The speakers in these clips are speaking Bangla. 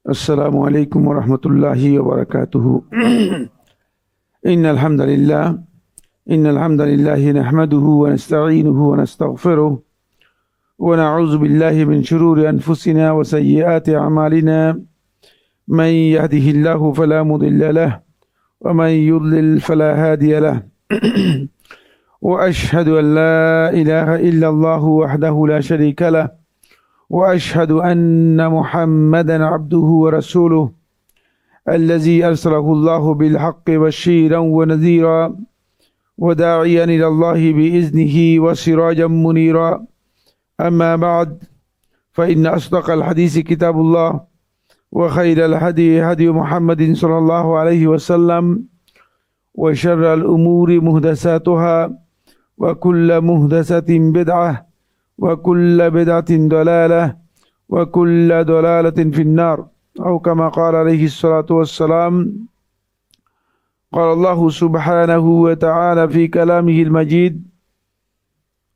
السلام عليكم ورحمة الله وبركاته. إن الحمد لله نحمده ونستعينه ونستغفره ونعوذ بالله من شرور أنفسنا وسيئات أعمالنا. من يهده الله فلا مضل له ومن يضلل فلا هادي له. وأشهد أن لا إله إلا الله وحده لا شريك له وأشهد أن محمدا عبده ورسوله الذي أرسله الله بالحق بشيرا ونذيرا وداعيا إلى الله بإذنه وسراجا منيرا. أما بعد، فإن أصدق الحديث كتاب الله وخير الهدي هدي محمد صلى الله عليه وسلم وشر الأمور محدثاتها وكل محدثة بدعة وكل بدعة ضلالة وكل ضلالة في النار، أو كما قال عليه الصلاة والسلام. قال الله سبحانه وتعالى في كلامه المجيد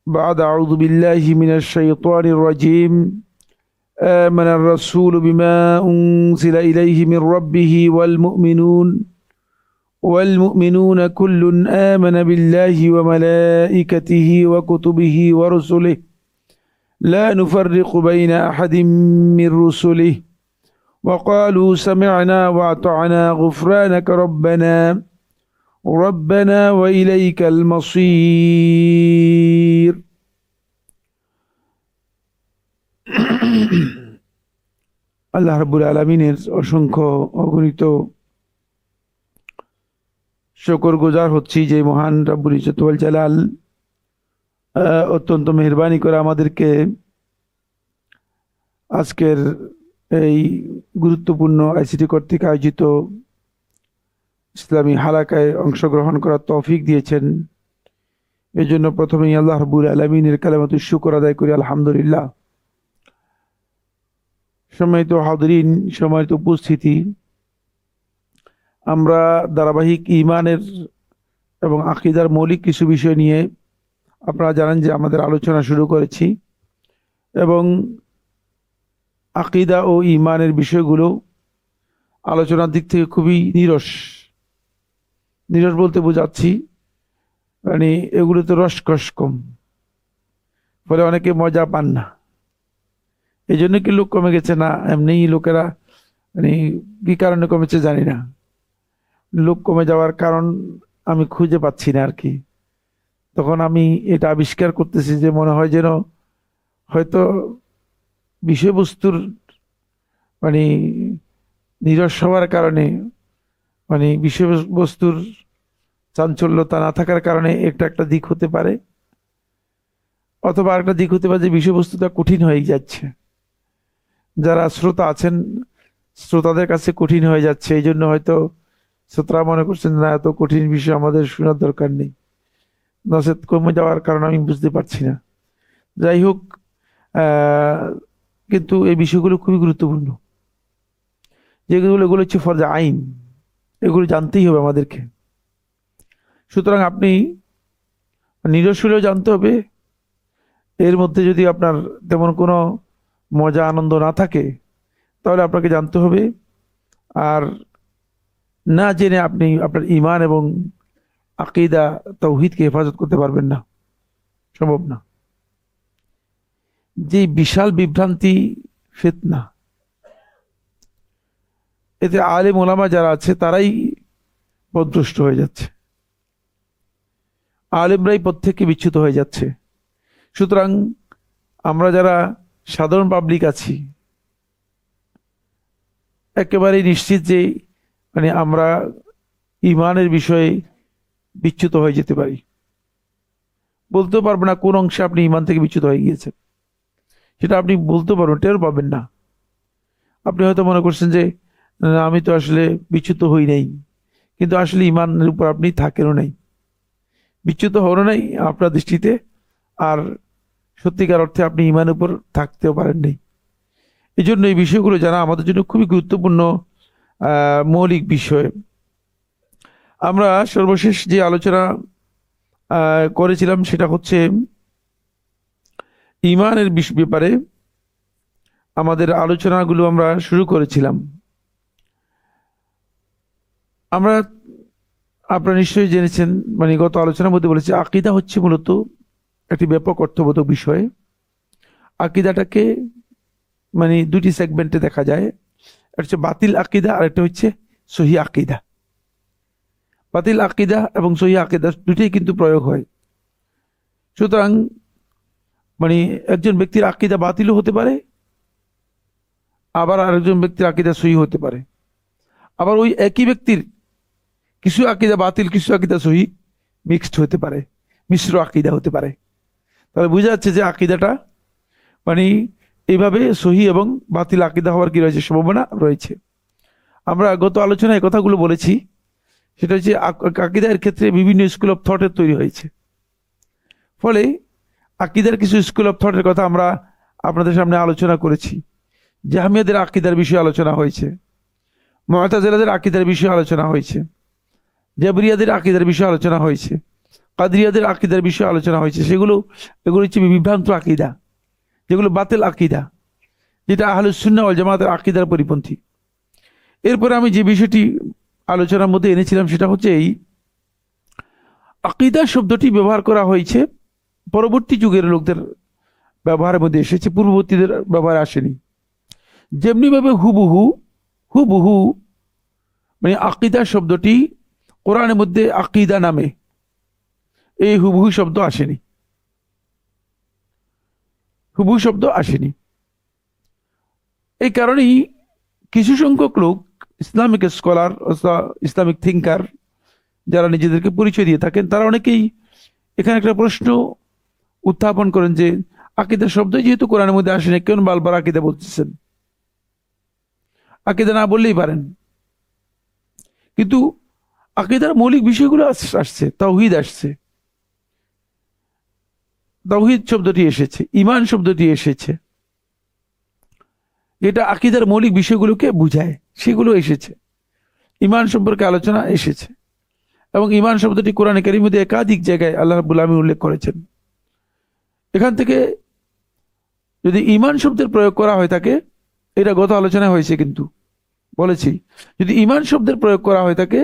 بعد أعوذ بالله من الشيطان الرجيم: آمن الرسول بما أنزل إليه من ربه والمؤمنون كل آمن بالله وملائكته وكتبه ورسله لا نفرق بين أحد من رسله وقالوا سمعنا وأطعنا غفرانك ربنا وإليك المصير. আল্লাহ রাব্বুল আলামিনের অসংখ্য অগণিত শুকর গুজার হচ্ছি যে মহান রব্বুল ইজ্জত ওয়াল জালাল অত্যন্ত মেহেরবানি করে আমাদেরকে আজকের এই গুরুত্বপূর্ণ আইসিটি কর্তৃক আয়োজিত ইসলামী হালাকায় অংশগ্রহণ করার তৌফিক দিয়েছেন। এই জন্য প্রথমেই আল্লাহ রাব্বুল আলামিনের কালিমাতুশ শুকর আদায় করি, আলহামদুলিল্লাহ। সম্মানিত হাজিরিন, সম্মানিত উপস্থিতি, আমরা ধারাবাহিক ঈমানের এবং আকীদার মৌলিক কিছু বিষয় নিয়ে আপনারা জানেন যে আমাদের আলোচনা শুরু করেছি, এবং আকীদা ও ঈমানের বিষয়গুলো আলোচনার দিক থেকে খুবই নিরস বলতে বোঝাচ্ছি মানে এগুলোতে রসকস কম, ফলে অনেকে মজা পান না। এই জন্য কি লোক কমে গেছে? না, এমনিই লোকেরা মানে কি কারণে কমেছে জানি না। লোক কমে যাওয়ার কারণ আমি খুঁজে পাচ্ছি না আর কি। তখন আমি এটা আবিষ্কার করতেছি যে মনে হয় যেন হয়তো বিষয়বস্তুর মানে নিরস হওয়ার কারণে, মানে বিষয়বস্তুর চাঞ্চল্যতা না থাকার কারণে একটা দিক হতে পারে, অথবা আরেকটা দিক হতে পারে যে বিষয়বস্তুটা কঠিন হয়ে যাচ্ছে, যারা শ্রোতা আছেন শ্রোতাদের কাছে কঠিন হয়ে যাচ্ছে। এই জন্য হয়তো শ্রোতারা মনে করছেন না, এত কঠিন বিষয় আমাদের শোনার দরকার নেই, নচেত কমে যাওয়ার কারণ আমি বুঝতে পারছি না। যাই হোক, কিন্তু এই বিষয়গুলো খুবই গুরুত্বপূর্ণ, এগুলো হচ্ছে ফরজে আইন, এগুলো জানতেই হবে আমাদেরকে। সুতরাং আপনি নিরস হলেও জানতে হবে। এর মধ্যে যদি আপনার তেমন কোনো মজা আনন্দ না থাকে তাহলে আপনাকে জানতে হবে। আর না জেনে আপনি আপনার ঈমান এবং আকীদা তাওহীদকে হেফাজত করতে পারবেন না, সম্ভব না। যে বিশাল বিভ্রান্তি, ফিতনা, এতে আলেম ওলামা যারা আছে তারাই পথভ্রষ্ট হয়ে যাচ্ছে, আলেমরাই পথ থেকে বিচ্যুত হয়ে যাচ্ছে। সুতরাং আমরা যারা সাধারণ পাবলিক আছি একেবারেই নিশ্চিত যে মানে আমরা ঈমানের বিষয়ে বিচ্যুত হয়ে যেতে পারি। বলতেও পারবো না কোন অংশে আপনি ঈমান থেকে বিচ্যুত হয়ে গিয়েছেন, সেটা আপনি বলতে পারবেন, টের পাবেন না। আপনি হয়তো মনে করছেন যে আমি তো আসলে বিচ্যুত হই নাই, কিন্তু আসলে ঈমানের উপর আপনি থাকেনও নাই, বিচ্যুত হওয়ারও নাই আপনার দৃষ্টিতে, আর সত্যিকার অর্থে আপনি ঈমানের উপর থাকতেও পারেন নাই। এই জন্য এই বিষয়গুলো জানা আমাদের জন্য খুবই গুরুত্বপূর্ণ মৌলিক বিষয়। আমরা সর্বশেষ যে আলোচনা করেছিলাম সেটা হচ্ছে ঈমানের ব্যাপারে। আমাদের আলোচনাগুলো আমরা শুরু করেছিলাম আমরা আপনারা নিশ্চয়ই জেনেছেন, মানে গত আলোচনার মধ্যে বলেছি আকীদা হচ্ছে মূলত একটি ব্যাপক অর্থবোধক বিষয়। আকীদাটাকে মানে দুটি সেগমেন্টে দেখা যায়, একটা হচ্ছে বাতিল আকীদা আর একটা হচ্ছে সহি আকীদা। বাতিল আকীদা এবং সহি আকীদা দুটোই কিন্তু প্রয়োগ হয়। সুতরাং মানে একজন ব্যক্তির আকীদা বাতিলও হতে পারে, আবার আরেকজন ব্যক্তির আকীদা সহি হতে পারে। আবার ওই একই ব্যক্তির কিছু আকীদা বাতিল, কিছু আকীদা সহি মিক্সড হতে পারে, মিশ্র আকীদা হতে পারে। তাহলে বোঝা যাচ্ছে যে আকীদাটা মানে এইভাবে সহি এবং বাতিল আকীদা হওয়ার কি রয়েছে, সম্ভাবনা রয়েছে। আমরা গত আলোচনায় কথাগুলো বলেছি, সেটা হচ্ছে আকীদার ক্ষেত্রে বিভিন্ন স্কুল অফ থটের তৈরি হয়েছে। ফলে আকীদার কিছু স্কুল অফ থটের কথা আমরা আপনাদের সামনে আলোচনা করেছি। জাহমিয়াদের আকীদার বিষয়ে আলোচনা হয়েছে, মুতাজিলাদের আকীদার বিষয়ে আলোচনা হয়েছে, জাবরিয়াদের আকীদার বিষয়ে আলোচনা হয়েছে, কাদরিয়াদের আকীদার বিষয়ে আলোচনা হয়েছে। এগুলো হচ্ছে বিভ্রান্ত আকীদা, যেগুলো বাতিল আকীদা, যেটা আহলুস সুন্নাহ ওয়াল জামাতের আকীদার পরিপন্থী। এরপরে আমি যে বিষয়টি আলোচনার মধ্যে এনেছিলাম সেটা হচ্ছে এই আকীদা শব্দটি ব্যবহার করা হয়েছে পরবর্তী যুগের লোকদের ব্যবহারের মধ্যে এসেছে, পূর্ববর্তীদের ব্যবহারে আসেনি। যেমনিভাবে হুবহু মানে আকীদা শব্দটি কোরআনের মধ্যে আকীদা নামে এই হুবহু শব্দ আসেনি, হুবহু শব্দ আসেনি। এই কারণেই কিছু সংখ্যক লোক ইসলামিক স্কলার, ইসলামিক থিঙ্কার যারা নিজেদেরকে পরিচয় দিয়ে থাকেন, তারা অনেকেই এখানে একটা প্রশ্ন উত্থাপন করেন যে আকীদা শব্দ যেহেতু কোরআনের মধ্যে আসেনি, কেন বারবার আকীদা বলতেছেন? আকীদা না বললেই পারেন। কিন্তু আকীদার মৌলিক বিষয়গুলো আসছে, তাওহীদ আসছে, তাওহীদ শব্দটি এসেছে, ঈমান শব্দটি এসেছে, যেটা আকীদার মৌলিক বিষয়গুলোকে বুঝায়, সেগুলো এসেছে। ঈমান সম্পর্কে আলোচনা এসেছে এবং ঈমান শব্দটি কোরআনে কারীমের মধ্যে একাধিক জায়গায় আল্লাহ রাব্বুল আলামিন উল্লেখ করেছেন। এখান থেকে যদি ঈমান শব্দের প্রয়োগ করা হয় থাকে, এটা গত আলোচনা হয়েছে কিন্তু বলেছি, যদি ঈমান শব্দের প্রয়োগ করা হয় থাকে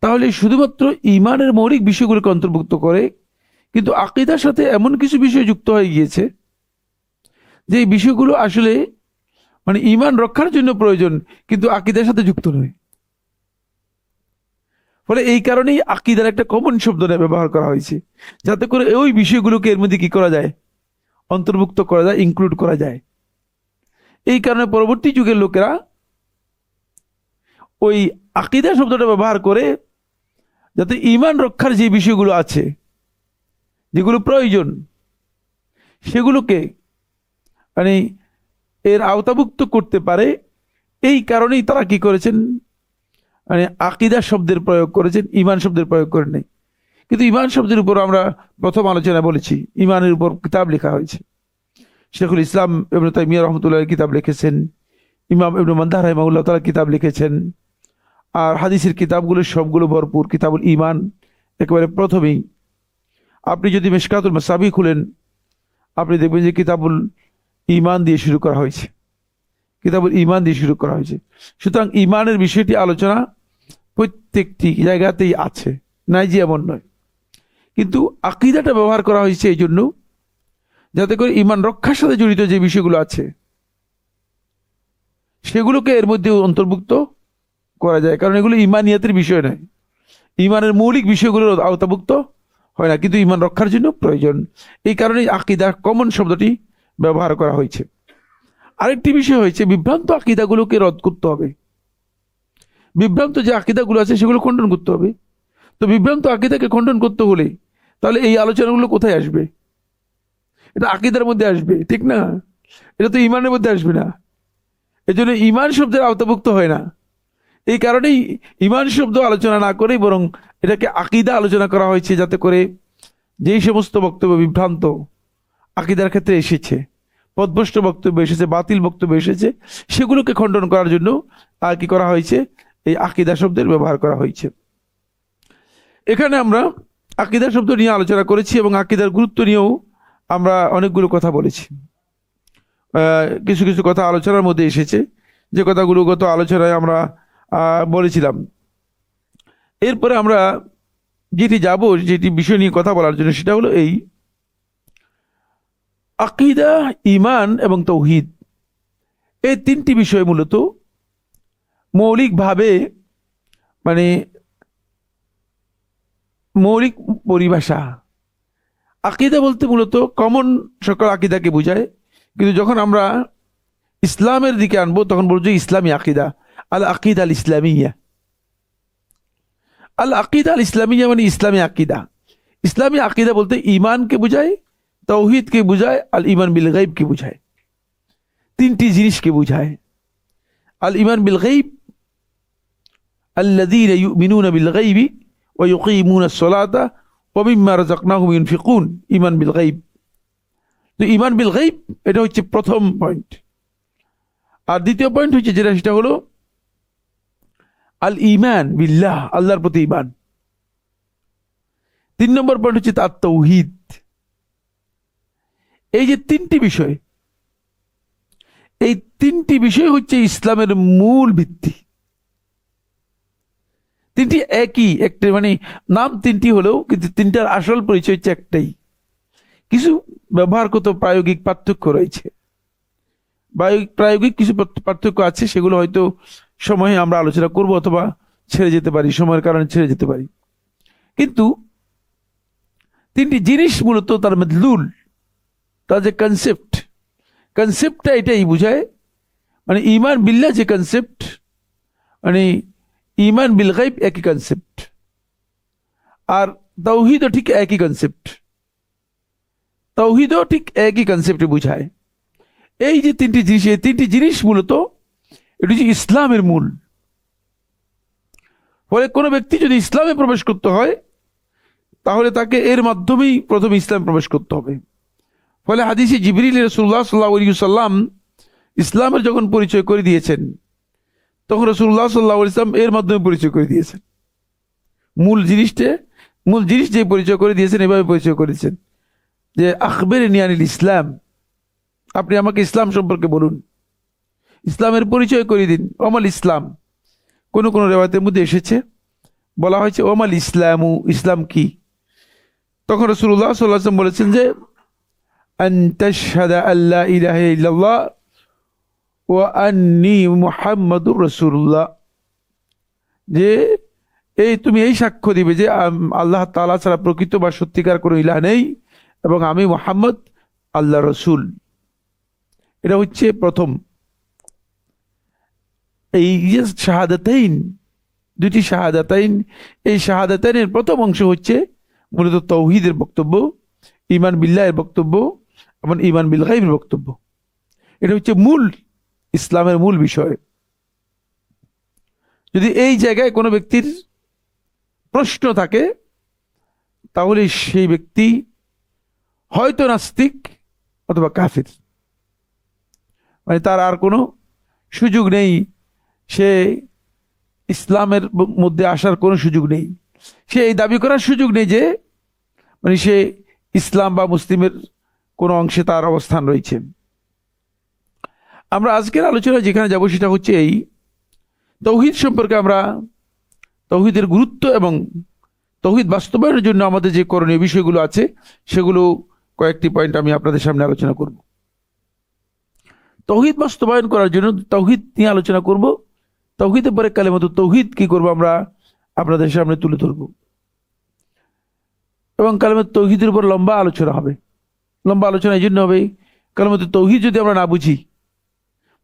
তাহলে শুধুমাত্র ঈমানের মৌলিক বিষয়গুলোকে অন্তর্ভুক্ত করে, কিন্তু আকীদার সাথে এমন কিছু বিষয় যুক্ত হয়ে গিয়েছে যে এই বিষয়গুলো আসলে মানে ঈমান রক্ষার জন্য প্রয়োজন, কিন্তু আকীদার সাথে যুক্ত নয়। ফলে এই কারণেই আকীদার একটা কমন শব্দ ব্যবহার করা হয়েছে, যাতে করে ওই বিষয়গুলোকে এর মধ্যে কি করা যায়, অন্তর্ভুক্ত করা যায়, ইনক্লুড করা যায়। এই কারণে পরবর্তী যুগের লোকেরা ওই আকীদা শব্দটা ব্যবহার করে যাতে ঈমান রক্ষার যে বিষয়গুলো আছে, যেগুলো প্রয়োজন, সেগুলোকে মানে এর আওতাভুক্ত করতে পারে, এই কারণেই তারা কি করেছেন, মানে আকীদা শব্দের প্রয়োগ করেছেন, ঈমান শব্দের প্রয়োগ করেন নাই। কিন্তু ঈমান শব্দের উপর আমরা প্রথম আলোচনা বলেছি, ঈমানের উপর কিতাব লেখা হয়েছে। শেখুল ইসলাম ইবনে তাইমিয়া রাহমাতুল্লাহ কিতাব লিখেছেন, ইমাম ইবনে মানদাহ রাহিমাহুল্লাহ তাআলা কিতাব লিখেছেন। আর হাদিসের কিতাবগুলো সবগুলো ভরপুর। কিতাবুল ঈমান একেবারে প্রথমেই আপনি যদি মিশকাতুল মাসাবি খুলেন, আপনি দেখবেন যে কিতাবুল ঈমান দিয়ে শুরু করা হয়েছে, কিতাবুল ঈমান দিয়ে শুরু করা হয়েছে। সুতরাং ঈমানের বিষয়টি আলোচনা প্রত্যেকটি জায়গাতেই আছে, নাই যে এমন নয়। কিন্তু আকীদাটা ব্যবহার করা হয়েছে এই জন্য যাতে করে ঈমান রক্ষার সাথে জড়িত যে বিষয়গুলো আছে সেগুলোকে এর মধ্যে অন্তর্ভুক্ত করা যায়, কারণ এগুলো ঈমানিয়াতের বিষয় নয়, ঈমানের মৌলিক বিষয়গুলোর আওতাভুক্ত হয় না, কিন্তু ঈমান রক্ষার জন্য প্রয়োজন। এই কারণেই আকীদা কমন শব্দটি ব্যবহার করা হয়েছে। আরেকটি বিষয় হয়েছে, বিভ্রান্ত আকীদাগুলোকে রদ করতে হবে। বিভ্রান্ত যে আকীদাগুলো আছে সেগুলো খণ্ডন করতে হবে। তো বিভ্রান্ত আকীদাকে খণ্ডন করতে হলে তাহলে এই আলোচনাগুলো কোথায় আসবে? এটা আকীদার মধ্যে আসবে, ঠিক না? এটা তো ঈমানের মধ্যে আসবে না। এজন্য ঈমান শব্দের আওতাভুক্ত হয় না। এই কারণেই ঈমান শব্দ আলোচনা না করেই বরং এটাকে আকীদা আলোচনা করা হয়েছে, যাতে করে যেই সমস্ত বক্তব্য বিভ্রান্ত আকীদার ক্ষেত্রে এসেছে, পথভ্রষ্ট বক্তব্য এসেছে, বাতিল বক্তব্য এসেছে, সেগুলোকে খণ্ডন করার জন্য কি করা হয়েছে, এই আকীদা শব্দের ব্যবহার করা হয়েছে। এখানে আমরা আকীদা শব্দ নিয়ে আলোচনা করেছি এবং আকীদার গুরুত্ব নিয়েও আমরা অনেকগুলো কথা বলেছি। কিছু কিছু কথা আলোচনার মধ্যে এসেছে, যে কথাগুলো গত আলোচনায় আমরা বলেছিলাম। এরপরে আমরা যেটি বিষয় নিয়ে কথা বলার জন্য, সেটা হলো এই আকীদা, ঈমান এবং তাওহীদ। এই তিনটি বিষয় মূলত মৌলিকভাবে, মানে মৌলিক পরিভাষা। আকীদা বলতে মূলত কমন সকল আকীদাকে বোঝায়, কিন্তু যখন আমরা ইসলামের দিকে আনবো তখন বলবো ইসলামী আকীদা, আল আকীদা আল ইসলামিয়া। আল আকীদা আল ইসলামিয়া মানে ইসলামী আকীদা। ইসলামী আকীদা বলতে ঈমানকে বোঝায়, তাওহীদকে বোঝায়, আল ঈমান বিল গায়বকে বোঝায়। তিনটি জিনিসকে বোঝায়। আল ঈমান বিল গায়ব আল্লাযীনা ইউমিনুনা বিল গায়বি ওয়া ইউকিমুনাস সালাতা ওয়া মিম্মা রাযাকনাহুম ইউনফিকুন। ঈমান বিল গায়ব, তো ঈমান বিল গায়ব এটা হচ্ছে প্রথম পয়েন্ট। আর দ্বিতীয় পয়েন্ট হচ্ছে সেটা হলো আল ঈমান বিল্লাহ, আল্লাহর প্রতি ঈমান। 3 নম্বর পয়েন্ট হচ্ছে তার তাওহীদ। এই যে তিনটি বিষয়, এই তিনটি বিষয় হচ্ছে ইসলামের মূল ভিত্তি। তিনটি একই, একটা মানে নাম তিনটি হলেও কিন্তু তিনটার আসল পরিচয় হচ্ছে একটাই। কিছু ব্যবহারগত প্রায়োগিক পার্থক্য রয়েছে, প্রায়োগিক কিছু পার্থক্য আছে, সেগুলো হয়তো সময়ে আমরা আলোচনা করব অথবা ছেড়ে যেতে পারি, সময়ের কারণে ছেড়ে যেতে পারি। কিন্তু তিনটি জিনিস মূলত তার মদলুল, তার যে কনসেপ্টটা এটাই বোঝায়। মানে ঈমান বিল্লাহ যে কনসেপ্ট, মানে ঈমান বিল গায়ব একই কনসেপ্ট, আর তাওহীদও ঠিক একই কনসেপ্ট, তাওহীদও ঠিক একই কনসেপ্টে বোঝায়। এই যে তিনটি জিনিস, এই তিনটি জিনিস মূলত এটি হচ্ছে ইসলামের মূল। ফলে কোনো ব্যক্তি যদি ইসলামে প্রবেশ করতে হয় তাহলে তাকে এর মাধ্যমেই প্রথম ইসলাম প্রবেশ করতে হবে। ফলে হাদিসে জিবরিল রাসূলুল্লাহ সাল্লাল্লাহু আলাইহি ওয়াসাল্লাম ইসলামের যখন পরিচয় করে দিয়েছেন, তখন রাসূলুল্লাহ সাল্লাল্লাহু আলাইহি ওয়াসাল্লাম এর মাধ্যমে পরিচয় করে দিয়েছেন। মূল জিনিস যে পরিচয় করে দিয়েছেন, এভাবে পরিচয় করে দিয়েছেন যে আখবিরনি আনিল ইসলাম, আপনি আমাকে ইসলাম সম্পর্কে বলুন, ইসলামের পরিচয় করে দিন। ওমাল ইসলাম, কোন কোন রিওয়ায়াতের মধ্যে এসেছে বলা হয়েছে ওমাল ইসলামু, ইসলাম কি? তখন রাসূলুল্লাহ সাল্লাল্লাহু আলাইহি ওয়াসাল্লাম বলেছেন যে আন তাশহাদা আল্লা ইলাহা ইল্লাল্লাহ ওয়া আন্নী মুহাম্মাদুর রাসূলুল্লাহ, যে তুমি এই সাক্ষ্য দিবে যে আল্লাহ তাআলা ছাড়া প্রকৃত বা সত্যিকার কোনো ইলাহ নেই এবং আমি মুহাম্মদ আল্লাহর রাসূল। এটা হচ্ছে প্রথম। এই যে শাহাদাতাইন, দুটি শাহাদাতাইন, এই শাহাদাতাইনের প্রথম অংশ হচ্ছে মূলত তাওহীদের বক্তব্য, ঈমান বিল্লাহের বক্তব্য এবং ঈমান বিল গায়বের বক্তব্য। এটা হচ্ছে মূল ইসলামের মূল বিষয়। যদি এই জায়গায় কোনো ব্যক্তির প্রশ্ন থাকে তাহলে সেই ব্যক্তি হয়তো নাস্তিক অথবা কাফির, মানে তার আর কোনো সুযোগ নেই, সে ইসলামের মধ্যে আসার কোনো সুযোগ নেই, সে এই দাবি করার সুযোগ নেই যে মানে সে ইসলাম বা মুসলিমের কোনো অংশে তার অবস্থান রয়েছে। আমরা আজকের আলোচনায় যেখানে যাব সেটা হচ্ছে এই তাওহীদ সম্পর্কে। আমরা তাওহীদের গুরুত্ব এবং তাওহীদ বাস্তবায়নের জন্য আমাদের যে করণীয় বিষয়গুলো আছে সেগুলো কয়েকটি পয়েন্ট আমি আপনাদের সামনে আলোচনা করব। তাওহীদ বাস্তবায়ন করার জন্য তাওহীদ নিয়ে আলোচনা করব, তাওহীদের পরে কালেমাতুত তাওহীদ কি করব আমরা আপনাদের সামনে তুলে ধরব, এবং কালেমাতুত তাওহীদের উপর লম্বা আলোচনা হবে। লম্বা আলোচনা এই জন্য হবে, কালেমাতুত তাওহীদ যদি আমরা না বুঝি,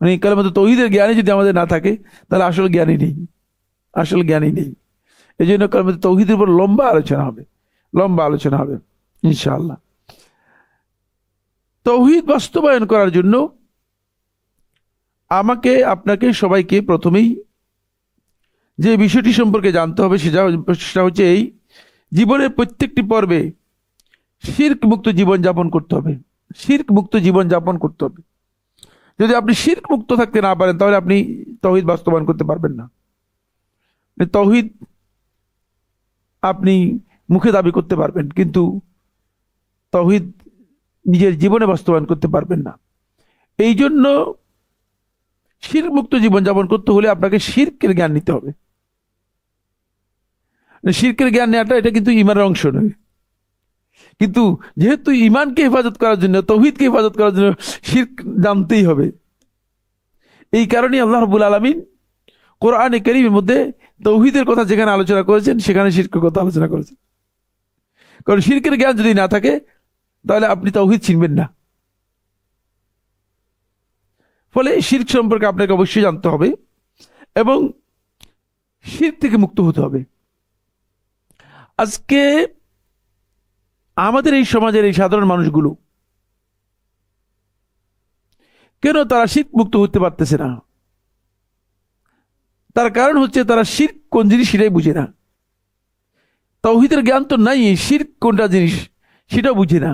মানে কালেমাতুত তাওহীদের জ্ঞানই যদি আমাদের না থাকে তাহলে আসল জ্ঞানই নেই। এই জন্য কালেমাতুত তাওহীদের উপর লম্বা আলোচনা হবে ইনশাআল্লাহ। তাওহীদ বাস্তবায়ন করার জন্য আমাকে, আপনাকে, সবাইকে প্রথমেই যে বিষয়টি সম্পর্কে জানতে হবে সেটা হচ্ছে এই জীবনের প্রত্যেকটি পর্বে শিরক মুক্ত জীবন যাপন করতে হবে। যদি আপনি শিরক মুক্ত থাকতে না পারেন তাহলে আপনি তাওহীদ বাস্তবায়ন করতে পারবেন না। তাওহীদ আপনি মুখে দাবি করতে পারবেন, কিন্তু তাওহীদ নিজের জীবনে বাস্তবায়ন করতে পারবেন না। এই জন্য শিরক মুক্ত জীবন যাপন করতে হলে আপনাকে শিরকের জ্ঞান নিতে হবে। শিরকের জ্ঞান নেওয়াটা এটা কিন্তু ঈমানের অংশ নয়। কিন্তু যেহেতু ঈমানকে হেফাজত করার জন্য, তাওহীদকে হেফাজত করার জন্য শিরক জানতেই হবে। এই কারণেই আল্লাহ রাব্বুল আলামিন কোরআনে কারীমের মধ্যে তাওহীদের কথা যেখানে আলোচনা করেছেন সেখানে শিরকের কথা আলোচনা করেছেন। কারণ শিরকের জ্ঞান যদি না থাকে তাহলে আপনি তাওহীদ চিনবেন না। ফলে শিরক সম্পর্কে আপনাকে অবশ্যই জানতে হবে এবং শিরক থেকে মুক্ত হতে হবে। আজকে আমাদের এই সমাজের এই সাধারণ মানুষগুলো কেন তারা শিরক মুক্ত হতে পারতেছে না? তার কারণ হচ্ছে তারা শিরক কোন জিনিস সেটাই বুঝে না। তাওহীদের জ্ঞান তো নাই, শিরক কোনটা জিনিস সেটাও বুঝে না।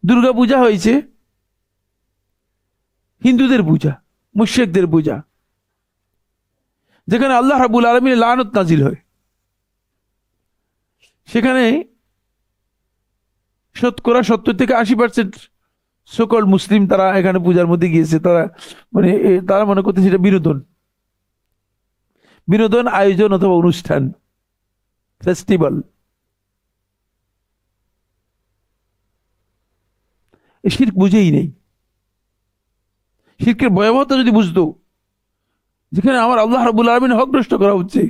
দুর্গা পূজা হয়েছে হিন্দুদের পূজা, মুশরিকদের পূজা, যেখানে আল্লাহ রাব্বুল আলামিনের লানত নাজিল হয়। সেখানে 70% সকল মুসলিম তারা এখানে পূজার মধ্যে গিয়েছে। তারা মনে করতেছে এটা বিনোদন আয়োজন অথবা অনুষ্ঠান, ফেস্টিভ্যাল। শিরক বুঝেই নেই। শিরকের ভয়াবহতা যদি বুঝতো, যেখানে আমার আল্লাহ রাব্বুল আলামিনের হক নষ্ট করা হচ্ছে,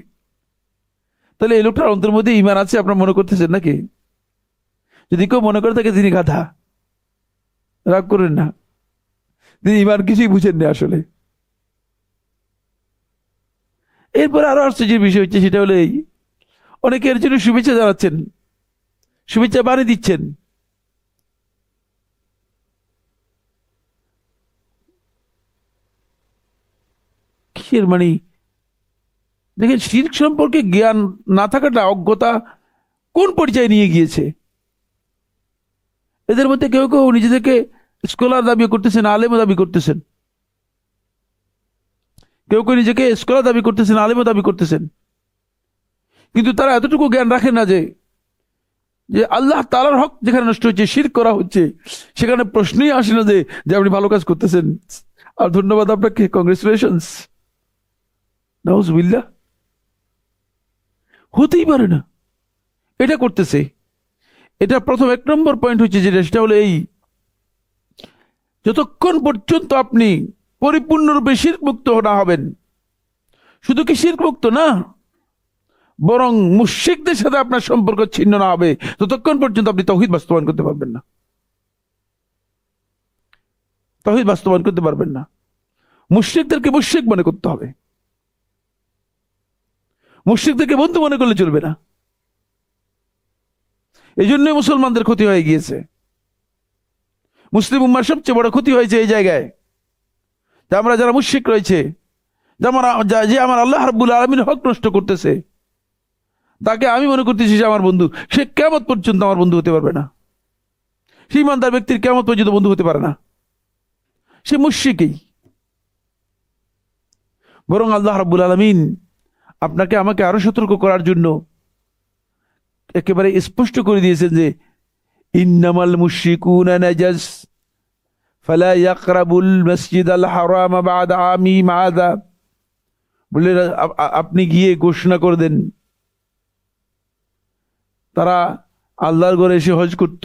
তাহলে এই লোকটার অন্তরের মধ্যে ঈমান আছে আপনারা মনে করতেছেন নাকি? যদি কেউ মনে করে থাকে তিনি গাধা, রাগ করেন না, তিনি ঈমান কিছুই বুঝেন না আসলে। এরপরে আরো আশ্চর্যের বিষয় হচ্ছে, সেটা হলো এই, অনেকে এর জন্য শুভেচ্ছা জানাচ্ছেন, শুভেচ্ছা বাড়ি দিচ্ছেন। কিসের মানে? দেখেন, শিরক সম্পর্কে জ্ঞান না থাকাটা অজ্ঞতা কোন পর্যায়ে নিয়ে গিয়েছে। এদের মধ্যে কেউ কেউ নিজেদেরকে স্কলার দাবি করতেছেন, আলেম দাবি করতেছেন। কেউ কেউ নিজেকে স্কলার দাবি করতেছেন, আলেম দাবি করতেছেন, কিন্তু তারা এতটুকু জ্ঞান রাখেন না যে আল্লাহ তাআলার হক যেখানে নষ্ট হচ্ছে, শিরক করা হচ্ছে, সেখানে প্রশ্নই আসে না যে আপনি ভালো কাজ করতেছেন আর ধন্যবাদ আপনাকে, কংগ্রেচুলেশনস, নাউজুবিল্লাহ। হতেই পারে না। এটা করতেছে। এটা প্রথম 1 নম্বর পয়েন্ট হচ্ছে যেটা, সেটা হলো এই, যতক্ষণ পর্যন্ত আপনি পরিপূর্ণরূপে শিরক মুক্ত না হবেন, শুধু কি শিরক মুক্ত না, বরং মুশরিকদের সাথে আপনার সম্পর্ক ছিন্ন না হবে, ততক্ষণ পর্যন্ত আপনি তাওহীদ বাস্তবায়ন করতে পারবেন না। তাওহীদ বাস্তবায়ন করতে পারবেন না। মুশরিকদেরকে মুশরিক মনে করতে হবে, মুশরিকদেরকে বন্ধু মনে করলে চলবে না। এই জন্যই মুসলমানদের ক্ষতি হয়ে গিয়েছে। মুসলিম উম্মার সবচেয়ে বড় ক্ষতি হয়েছে এই জায়গায়, যে আমরা যারা মুশরিক রয়েছে, যে আমার আল্লাহ রাব্বুল আলামিনের হক নষ্ট করতেছে, তাকে আমি মনে করতেছি যে আমার বন্ধু। সে কিয়ামত পর্যন্ত আমার বন্ধু হতে পারবে না। সেই ইমানদার ব্যক্তির কিয়ামত পর্যন্ত বন্ধু হতে পারে না, সে মুশরিকই। বরং আল্লাহ রাব্বুল আলামিন আপনাকে আমাকে আরো সতর্ক করার জন্য একেবারে স্পষ্ট করে দিয়েছেন যে ইন্নামাল মুশরিকুনা নাজাস ফালা ইয়াকরাবুল মাসজিদাল হারাম বা'দা আমিহিম হাযা। বলে আপনি গিয়ে ঘোষণা করে দেন, তারা আল্লাহর ঘরে এসে হজ করত,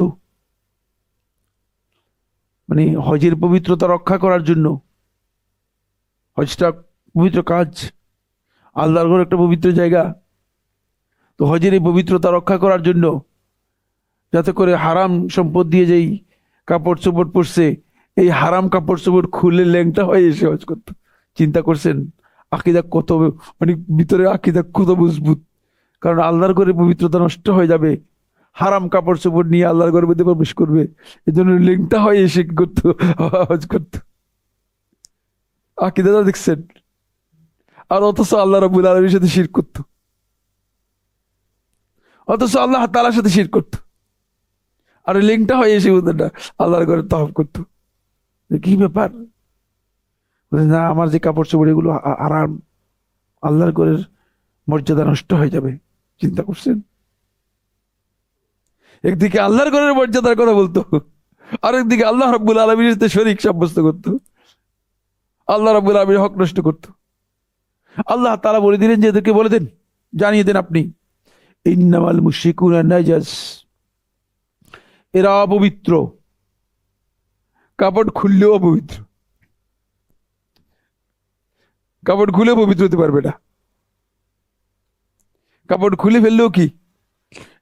মানে হজের পবিত্রতা রক্ষা করার জন্য। হজটা পবিত্র কাজ, আল্লাহর ঘর একটা পবিত্র জায়গা। তো হজের এই পবিত্রতা রক্ষা করার জন্য, যাতে করে হারাম সম্পদ দিয়ে যেই কাপড় চোপড় পরছে, এই হারাম কাপড় চোপড় খুলে ল্যাংটা হয়ে এসে হজ করত। চিন্তা করছেন আকীদা কত, মানে ভিতরে আকীদা কত মজবুত। কারণ আল্লাহর ঘরে পবিত্রতা নষ্ট হয়ে যাবে, হারাম কাপড় চোপড় নিয়ে আল্লাহর ঘরের মধ্যে প্রবেশ করবে, এই জন্য ল্যাংটা হয়ে এসে কি করতো, হজ করত। আকীদাটা দেখছেন? আর অথচ আল্লাহ রাব্বুল আলামিনের সাথে শিরক করত, অথচ আল্লাহ তাআলার সাথে শিরক করত, আর লিঙ্কটা হয়ে এসে আল্লাহর ঘরে তওয়াফ করত। কি ব্যাপার? না, আমার যে কাপড় চোপড় এগুলো আরাম, আল্লাহর ঘরের মর্যাদা নষ্ট হয়ে যাবে। চিন্তা করছেন? একদিকে আল্লাহর ঘরের মর্যাদার কথা বলতো, আরেকদিকে আল্লাহ রাব্বুল আলামিনের সাথে শরীক সাব্যস্ত করত, আল্লাহ রাব্বুল আলামিনের হক নষ্ট করত। আল্লাহ তাআলা বলে দিলেন যে এদেরকে বলে দেন, জানিয়ে দেন আপনি, ইন্নামাল মুশরিকুনা নাজাস, এরা অপবিত্র, কাপড় খুললেও অপবিত্র, কাপড় খুলে পবিত্র হতে পারবে না, কাপড় খুলে ফেললেও কি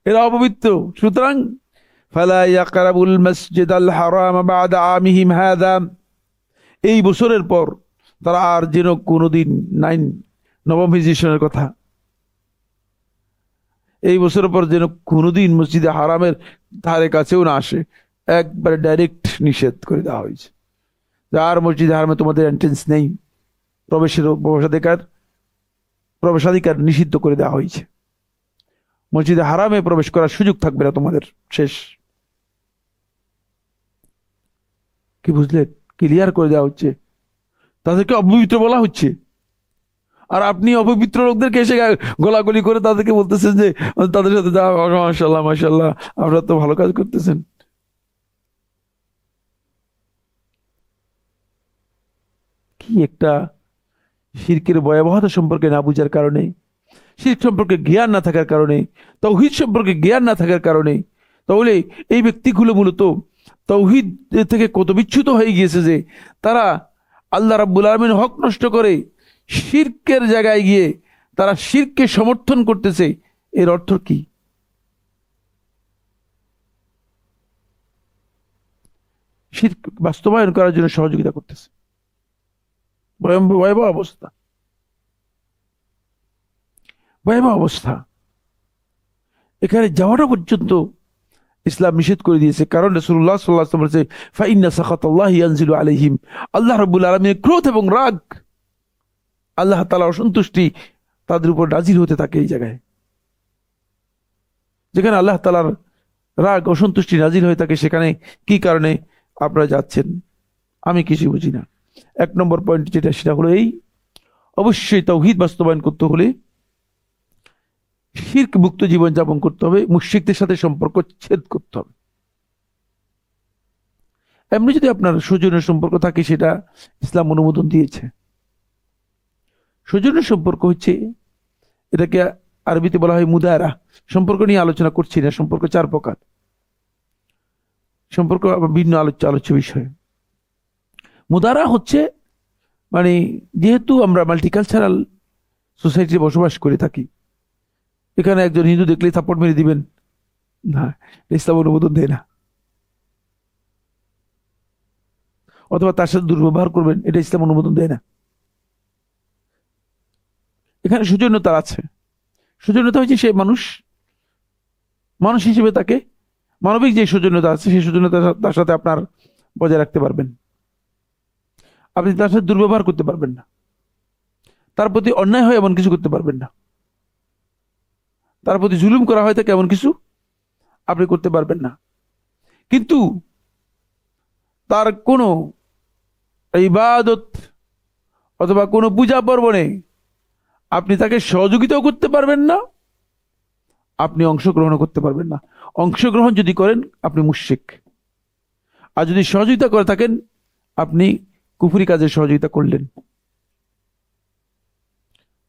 এরা অপবিত্র। সুতরাং ফালা ইয়াকরাবুল মসজিদাল হারাম বাদা আমিহিম হাযা, এই বছরের পর তারা আর যেন কোনোদিন নবম হিজরি কথা, এই বছরের পর যেন কোনোদিন মসজিদে হারামের ধারে কাছেও না আসে, একবারে ডাইরেক্ট নিষেধ করে দেওয়া হয়েছে। আর মসজিদে হারামে তোমাদের এন্ট্রেন্স নেই, প্রবেশাধিকার নিষিদ্ধ করে দেওয়া হয়েছে। মসজিদে হারামে প্রবেশ করার সুযোগ থাকবে না তোমাদের, শেষ। কি বুঝলেন? ক্লিয়ার করে দেওয়া হচ্ছে, তাদেরকে অপবিত্র বলা হচ্ছে। আর আপনি অপবিত্র লোকদেরকে এসে গোলাগুলি করে তাদেরকে বলতেছেন যে তাদের সাথে যা, মাশাআল্লাহ মাশাআল্লাহ, আপনারা তো ভালো কাজ করতেছেন। কি একটা শিরকের ভয়াবহতা সম্পর্কে না বুঝার কারণে, শিরক সম্পর্কে জ্ঞান না থাকার কারণে, তাওহীদ সম্পর্কে জ্ঞান না থাকার কারণে, তাহলে এই ব্যক্তিগুলো মূলত তাওহীদ থেকে কত বিচ্যুত হয়ে গিয়েছে যে তারা আল্লাহ রাব্বুল আলামিনের হক নষ্ট করে শিরকের জায়গায় গিয়ে তারা শিরককে সমর্থন করতেছে। এর অর্থ কি? শিরক বাস্তবায়ন করার জন্য সহযোগিতা করতেছে। ভয়াবহ অবস্থা, ভয়াবহ অবস্থা। এখানে যাওয়াটা পর্যন্ত ইসলাম নিষেধ করে দিয়েছে, কারণ রাসূলুল্লাহ সাল্লাল্লাহু আলাইহি ওয়াসাল্লাম বলেছে ফাইন্না সাখাতাল্লাহি ইয়ানজিলু আলাইহিম, আল্লাহ রাব্বুল আলামিনের ক্রোধ এবং রাগ, আল্লাহ তাআলার অসন্তুষ্টি তাদের উপর নাজিল হতে থাকে। এই জায়গায় যেখানে আল্লাহ তাআলার রাগ অসন্তুষ্টি নাজিল হয়ে থাকে, সেখানে কি কারণে আপনারা যাচ্ছেন আমি কিছু বুঝি না। এক নম্বর পয়েন্ট যেটা, সেটা হলো এই, অবশ্যই তাওহীদ বাস্তবায়ন করতে হলে শিরক মুক্ত জীবন যাপন করতে হবে, মুশরিকদের সাথে সম্পর্ক ছেদ করতে হবে। এমনি যদি আপনার সৌজন্য সম্পর্ক থাকে, সেটা ইসলাম অনুমোদন দিয়েছে। সৌজন্য সম্পর্ক হচ্ছে, এটাকে আরবিতে বলা হয় মুদারা। সম্পর্ক নিয়ে আলোচনা করছি না, সম্পর্ক 4 প্রকার, সম্পর্ক ভিন্ন আলোচ্য বিষয়। মুদারা হচ্ছে মানে, যেহেতু আমরা মাল্টিকালচারাল সোসাইটিতে বসবাস করে থাকি, এখানে একজন হিন্দু দেখলেই থাপ্পড় মেরে দিবেন না, ইসলাম অনুমোদন দেয় না। অথবা তার সাথে দুর্ব্যবহার করবেন, এটা ইসলাম অনুমোদন দেয় না। এখানে সৌজন্যতা আছে। সৌজন্যতা হচ্ছে সে মানুষ হিসেবে তাকে, মানবিক যে সৌজন্যতা আছে, সেই সৌজন্যতা তার সাথে আপনার বজায় রাখতে পারবেন। আপনি তার সাথে দুর্ব্যবহার করতে পারবেন না, তার প্রতি অন্যায় হয় এমন কিছু করতে পারবেন না, তার প্রতি জুলুম করা হয় থাকে এমন কিছু আপনি করতে পারবেন না। কিন্তু তার কোনো ইবাদত অথবা কোনো পূজা পার্বণে আপনি তাকে সহযোগিতাও করতে পারবেন না, আপনি অংশগ্রহণও করতে পারবেন না। অংশগ্রহণ যদি করেন আপনি মুশরিক, আর যদি সহযোগিতা করে থাকেন আপনি কুফরি কাজে সহযোগিতা করলেন।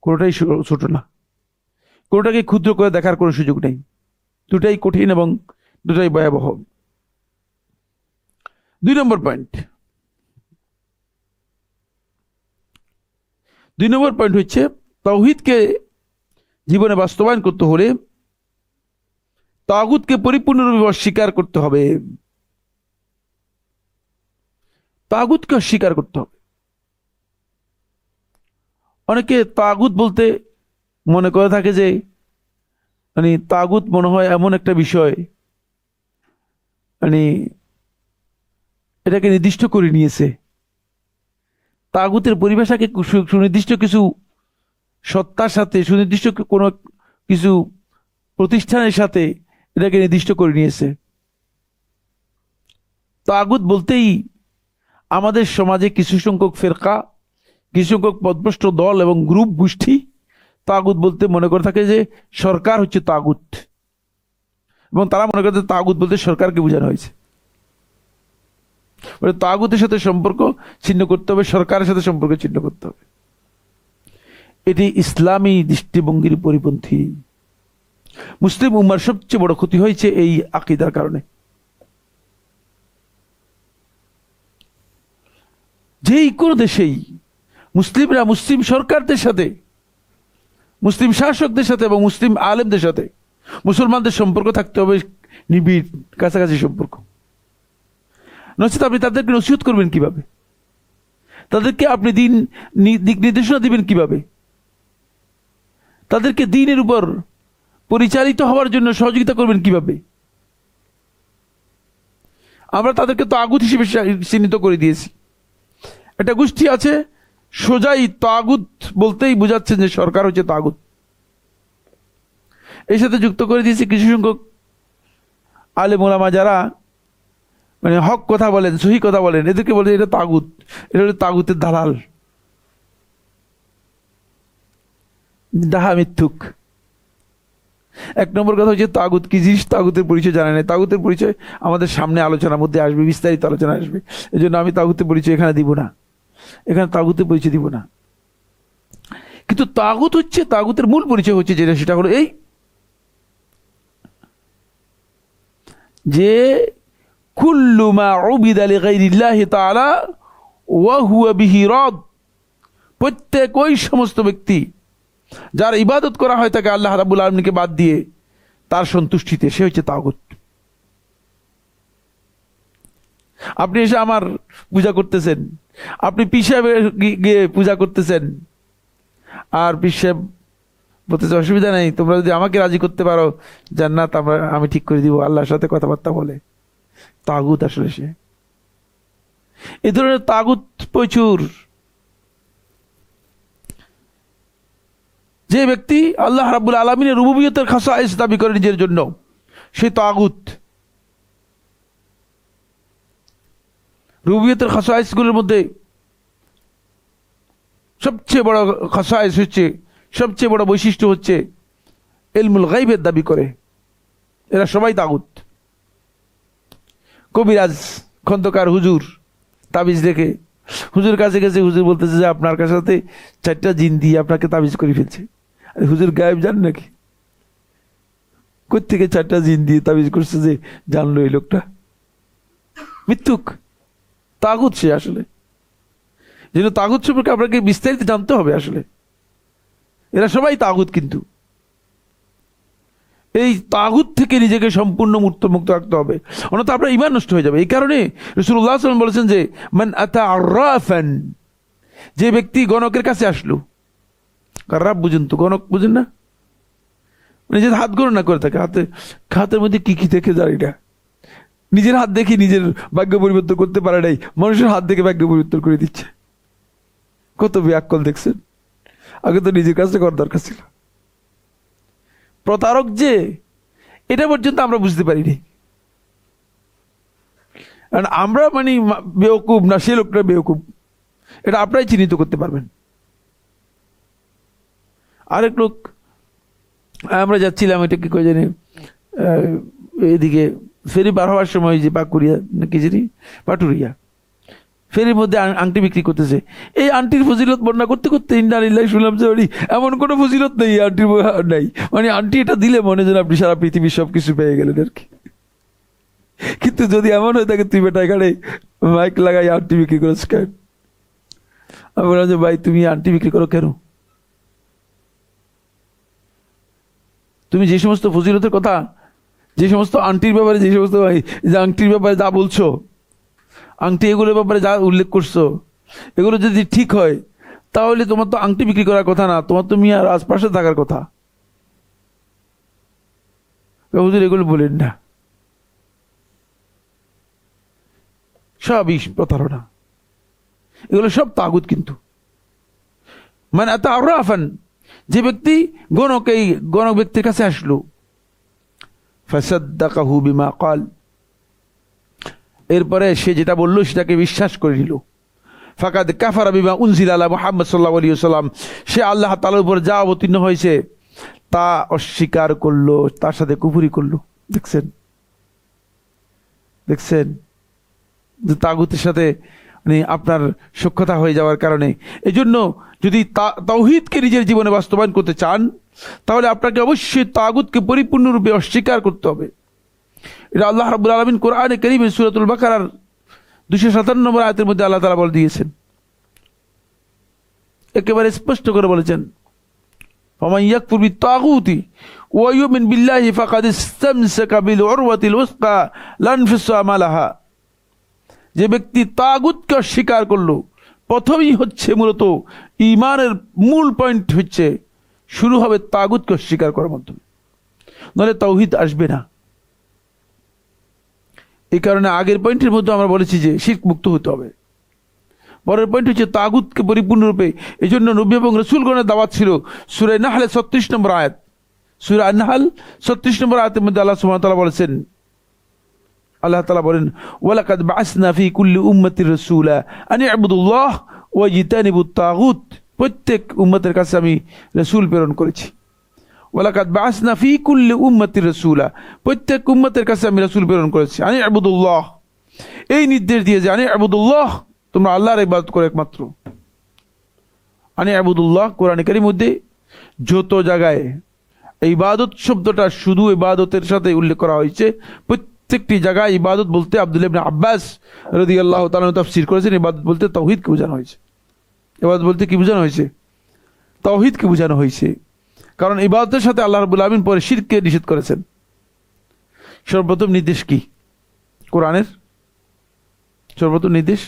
কোনোটাই ছোট না, কোনোটাকে ক্ষুদ্র করে দেখার কোনো সুযোগ নেই। দুটাই কঠিন এবং দুটাই ভয়াবহ। 2 নম্বর পয়েন্ট, 2 নম্বর পয়েন্ট হচ্ছে, তাওহীদকে জীবনে বাস্তবায়ন করতে হলে তাগুতকে পরিপূর্ণরূপে অস্বীকার করতে হবে। তাগুতকে অস্বীকার করতে হবে। অনেকে তাগুত বলতে মনে করে থাকে যে মানে তাগুত মনে হয় এমন একটা বিষয়, মানে এটাকে নির্দিষ্ট করে নিয়েছে। তাগুতের পরিভাষাকে সুনির্দিষ্ট কিছু সত্তার সাথে, সুনির্দিষ্ট কোনো কিছু প্রতিষ্ঠানের সাথে এটাকে নির্দিষ্ট করে নিয়েছে। তাগুত বলতেই আমাদের সমাজে কিছু সংখ্যক ফেরকা, কিছু সংখ্যক পদভ্রষ্ট দল এবং গ্রুপ গোষ্ঠী তাগুত বলতে মনে করে থাকে যে সরকার হচ্ছে তাগুত, এবং তারা মনে করে তাগুত বলতে সরকারকে বোঝানো হয়েছে। তাগুতের সাথে সম্পর্ক ছিন্ন করতে হবে, সরকারের সাথে সম্পর্ক ছিন্ন করতে হবে। এটি ইসলামী দৃষ্টিভঙ্গির পরিপন্থী। মুসলিম উম্মার সবচেয়ে বড় ক্ষতি হয়েছে এই আকীদার কারণে। যেই কোনো দেশেই মুসলিমরা মুসলিম সরকারদের সাথে, মুসলিম শাসকদের সাথে এবং মুসলিম আলেমদের সাথে মুসলমানদের সম্পর্ক থাকতে হবে নিবিড়, কাছাকাছি সম্পর্ক। নচেত আপনি তাদেরকে নসিহত করবেন কিভাবে? তাদেরকে আপনি দিক নির্দেশনা দিবেন কিভাবে? তাদেরকে দ্বীনের উপর পরিচালিত হওয়ার জন্য সহযোগিতা করবেন কিভাবে? আমরা তাদেরকে তাগুত হিসেবে চিহ্নিত করে দিয়েছি। একটা গোষ্ঠী আছে সোজাই তাগুত বলতেই বোঝাচ্ছেন যে সরকার হচ্ছে তাগুত। এর সাথে যুক্ত করে দিয়েছি কিছু সংখ্যক আলেম ওলামা যারা মানে হক কথা বলেন, সহি কথা বলেন, এদেরকে বলে এটা তাগুত, এটা হলো তাগুতের দালাল, ডাহা মিথ্যুক। এক নম্বর কথা হচ্ছে তাগুত কি জিনিস, তাগুতের পরিচয় জানা নেই। তাগুতের পরিচয় আমাদের সামনে আলোচনার মধ্যে আসবে, বিস্তারিত আলোচনা আসবে। এই জন্য আমি তাগুতের পরিচয় এখানে দিব না, এখানে তাগুতের পরিচয় দিব না। কিন্তু তাগুত হচ্ছে, তাগুতের মূল পরিচয় হচ্ছে যেটা, সেটা হলো এই যে কুল্লু মা উবিদা লিগাইরিল্লাহি তাআলা ওয়া হুয়া বিহি রাদ, প্রত্যেক ওই সমস্ত ব্যক্তি যার ইবাদত করা হয় তাকে আল্লাহ রাব্বুল আলামিনকে বাদ দিয়ে তার সন্তুষ্টিতে, সে হচ্ছে তাগুত। আপনি এসে আমার পূজা করতেছেন, আপনি পীর সাহেবের গিয়ে পূজা করতেছেন, আর পীর সাহেব বলতেছে অসুবিধা নেই, তোমরা যদি আমাকে রাজি করতে পারো জান্নাত আমি ঠিক করে দিব, আল্লাহর সাথে কথাবার্তা বলে। তাগুত আসলে সে। এই ধরনের তাগুত প্রচুর। যে ব্যক্তি আল্লাহ রাব্বুল আলামিনের রুবুবিয়তের খাসায়েস দাবি করে নিজের জন্য, সে তাগুত। রুবুবিয়তের খাসায়েসগুলোর মধ্যে সবচেয়ে বড় খাসায়েস হচ্ছে, সবচেয়ে বড় বৈশিষ্ট্য হচ্ছে ইলমুল গায়বের দাবি করে। এরা সবাই তাগুত। কবিরাজ, খন্দকার, হুজুর তাবিজ রেখে হুজুর কাছে গেছে, হুজুর বলতেছে যে আপনার কাছে 4টা জিন দিয়ে আপনাকে তাবিজ করে ফেলছে। আর হুজুর গায়েব জানেন নাকি? কোত্থেকে 4টা জিন দিয়ে তাবিজ করছে যে জানলো এই লোকটা? মিথ্যুক, তাগুত সে আসলে। যেন তাগুত সম্পর্কে আপনাকে বিস্তারিত জানতে হবে। আসলে এরা সবাই তাগুত, কিন্তু এই তাগুত থেকে নিজেকে সম্পূর্ণ মুক্ত রাখতে হবে, অন্যথা আপনার ঈমান নষ্ট হয়ে যাবে। এই কারণে রাসূলুল্লাহ সাল্লাল্লাহু আলাইহি ওয়াসাল্লাম বলেছেন যে মান আতা আররাফান, যে ব্যক্তি গণকের কাছে আসলো। রাব বুঝেন তো, গণক বুঝেন না? নিজের হাত গণনা করে থাকে, হাতের মধ্যে কি কি দেখে জানি না, নিজের হাত দেখে নিজের ভাগ্য পরিবর্তন করতে পারে নাই, মানুষের হাত দেখে ভাগ্য পরিবর্তন করে দিচ্ছে। কত ব্যাকল দেখছেন? আগে তো নিজের কাছে করার দরকার ছিল। প্রতারক যে, এটা পর্যন্ত আমরা বুঝতে পারিনি। কারণ আমরা মানে বেওকুব না, সে লোকটা বেওকুব, এটা আপনারাই চিহ্নিত করতে পারবেন। আরেক লোক, আমরা যাচ্ছিলাম, এটা কি কই জানি, এদিকে ফেরি পার হওয়ার সময় যে পাকুড়িয়া নাকি জানি পাটুরিয়া, ফেরির মধ্যে আংটি বিক্রি করতেছে। এই আংটির ফজিলত বর্ণনা করতে করতে ইন্নালিল্লাহি শুনলাম যে এমন কোনো ফজিলত নেই আংটির নাই, মানে আংটি এটা দিলে মনে যেন আপনি সারা পৃথিবীর সবকিছু পেয়ে গেলেন আর কি। কিন্তু যদি এমন হয়ে থাকে তুই বেটা এখানে মাইক লাগাই আংটি বিক্রি করিস কেন? আমি বললাম যে ভাই তুমি আংটি বিক্রি করো কেন? তুমি যে সমস্ত ফজিলতের কথা, যে সমস্ত আংটির ব্যাপারে, যে সমস্ত আংটির ব্যাপারে যা বলছো, আংটি এগুলোর ব্যাপারে যা উল্লেখ করছো, এগুলো যদি ঠিক হয় তাহলে তোমার তো আংটি বিক্রি করার কথা না, তোমার তো মিয়া রাজপ্রাসাদে থাকার কথা। হুজুর এগুলো বলেন না, সবই প্রতারণা, এগুলো সব তাগুত। কিন্তু মানে আতা আররাফান, যে ব্যক্তি গণক ব্যক্তির কাছে আসলো, ফাসাদ্দাকাহু বিমা ক্বাল, এরপরে সে যেটা বললো সেটাকে বিশ্বাস করে নিল। ফাকাদ কাফারা বিমা উনজিলা আলা মুহাম্মদ সাল্লাল্লাহু আলাইহি ওয়াসাল্লাম, সে আল্লাহ তাআলার উপর যা অবতীর্ণ হয়েছে তা অস্বীকার করলো, তার সাথে কুফরি করলো। দেখছেন যে তাগুতের সাথে মানে আপনার সক্ষতা হয়ে যাওয়ার কারণে। এজন্য যদি তাওহীদকে নিজের জীবনে বাস্তবায়ন করতে চান তাহলে আপনাকে অবশ্যই তাগুতকে পরিপূর্ণরূপে অস্বীকার করতে হবে। এটা আল্লাহ রাব্বুল আলামিন কোরআনে কারীমে সূরাতুল বাকারার 257 নম্বর আয়াতের মধ্যে আল্লাহ তাআলা বলে দিয়েছেন, একেবারে স্পষ্ট করে বলেছেন, ফামান ইয়াকফুর বিত-তাগুতি ওয়া ইউমিন বিল্লাহি ফাকাদ ইসতামসাকা বিল উরওয়াতিল উসকা লা ইনফিসামা লাহা। যে ব্যক্তি তাগুতকে অস্বীকার করলো, প্রথমেই হচ্ছে মূলত ঈমানের মূল পয়েন্ট হচ্ছে শুরু হবে তাগুতকে অস্বীকার করার মাধ্যমে, নলে তাওহীদ আসবে না। এই কারণে আগের পয়েন্টের মধ্যে আমরা বলেছি যে শিরক মুক্ত হতে হবে। পরের পয়েন্ট হচ্ছে তাগুতকে পরিপূর্ণরূপে। এই জন্য নবী এবং রাসূলগণের দাওয়াত ছিল। সূরা নাহলে 36 নম্বর আয়াত, সূরা আন-নাহল 36 নম্বর আয়াতের মধ্যে আল্লাহ সুবহানাহু ওয়া তাআলা বলেছেন, আল্লাহ তাআলা বলেন, ওয়ালাকাদ বা'আসনা ফি কুল্লি উম্মাতির রাসূলা আন ই'বুদুল্লাহ ওয়াজতানিবুত তাগুত। প্রত্যেক উম্মতের কাছে আমি রাসূল প্রেরণ করেছি। ওয়ালাকাদ বা'আসনা ফি কুল্লি উম্মাতির রাসূলা, প্রত্যেক উম্মতের কাছে আমি রাসূল প্রেরণ করেছি। আন ই'বুদুল্লাহ, এই নির্দেশ দিয়ে যে আন ই'বুদুল্লাহ, তোমরা আল্লাহর ইবাদত করো একমাত্র। আন ই'বুদুল্লাহ কোরআনে কারীমের মধ্যে যত জায়গায় ইবাদত শব্দটা শুধু ইবাদতের সাথে উল্লেখ করা হয়েছে, প্রত্যেকটি জায়গায় ইবাদত বলতে আব্দুল্লাহ ইবনে আব্বাস রাদিয়াল্লাহু তাআলা তাফসীর করেছেন, ইবাদত বলতে তাওহীদকে বোঝানো হয়েছে। ইবাদত বলতে কি বোঝানো হয়েছে? তাওহীদকে বোঝানো হয়েছে। কারণ ইবাদতের সাথে আল্লাহ রাব্বুল আলামিন পরে শিরককে নিষেধ করেছেন। সর্বপ্রথম নির্দেশ কি কোরআনের? সর্বপ্রথম নির্দেশ,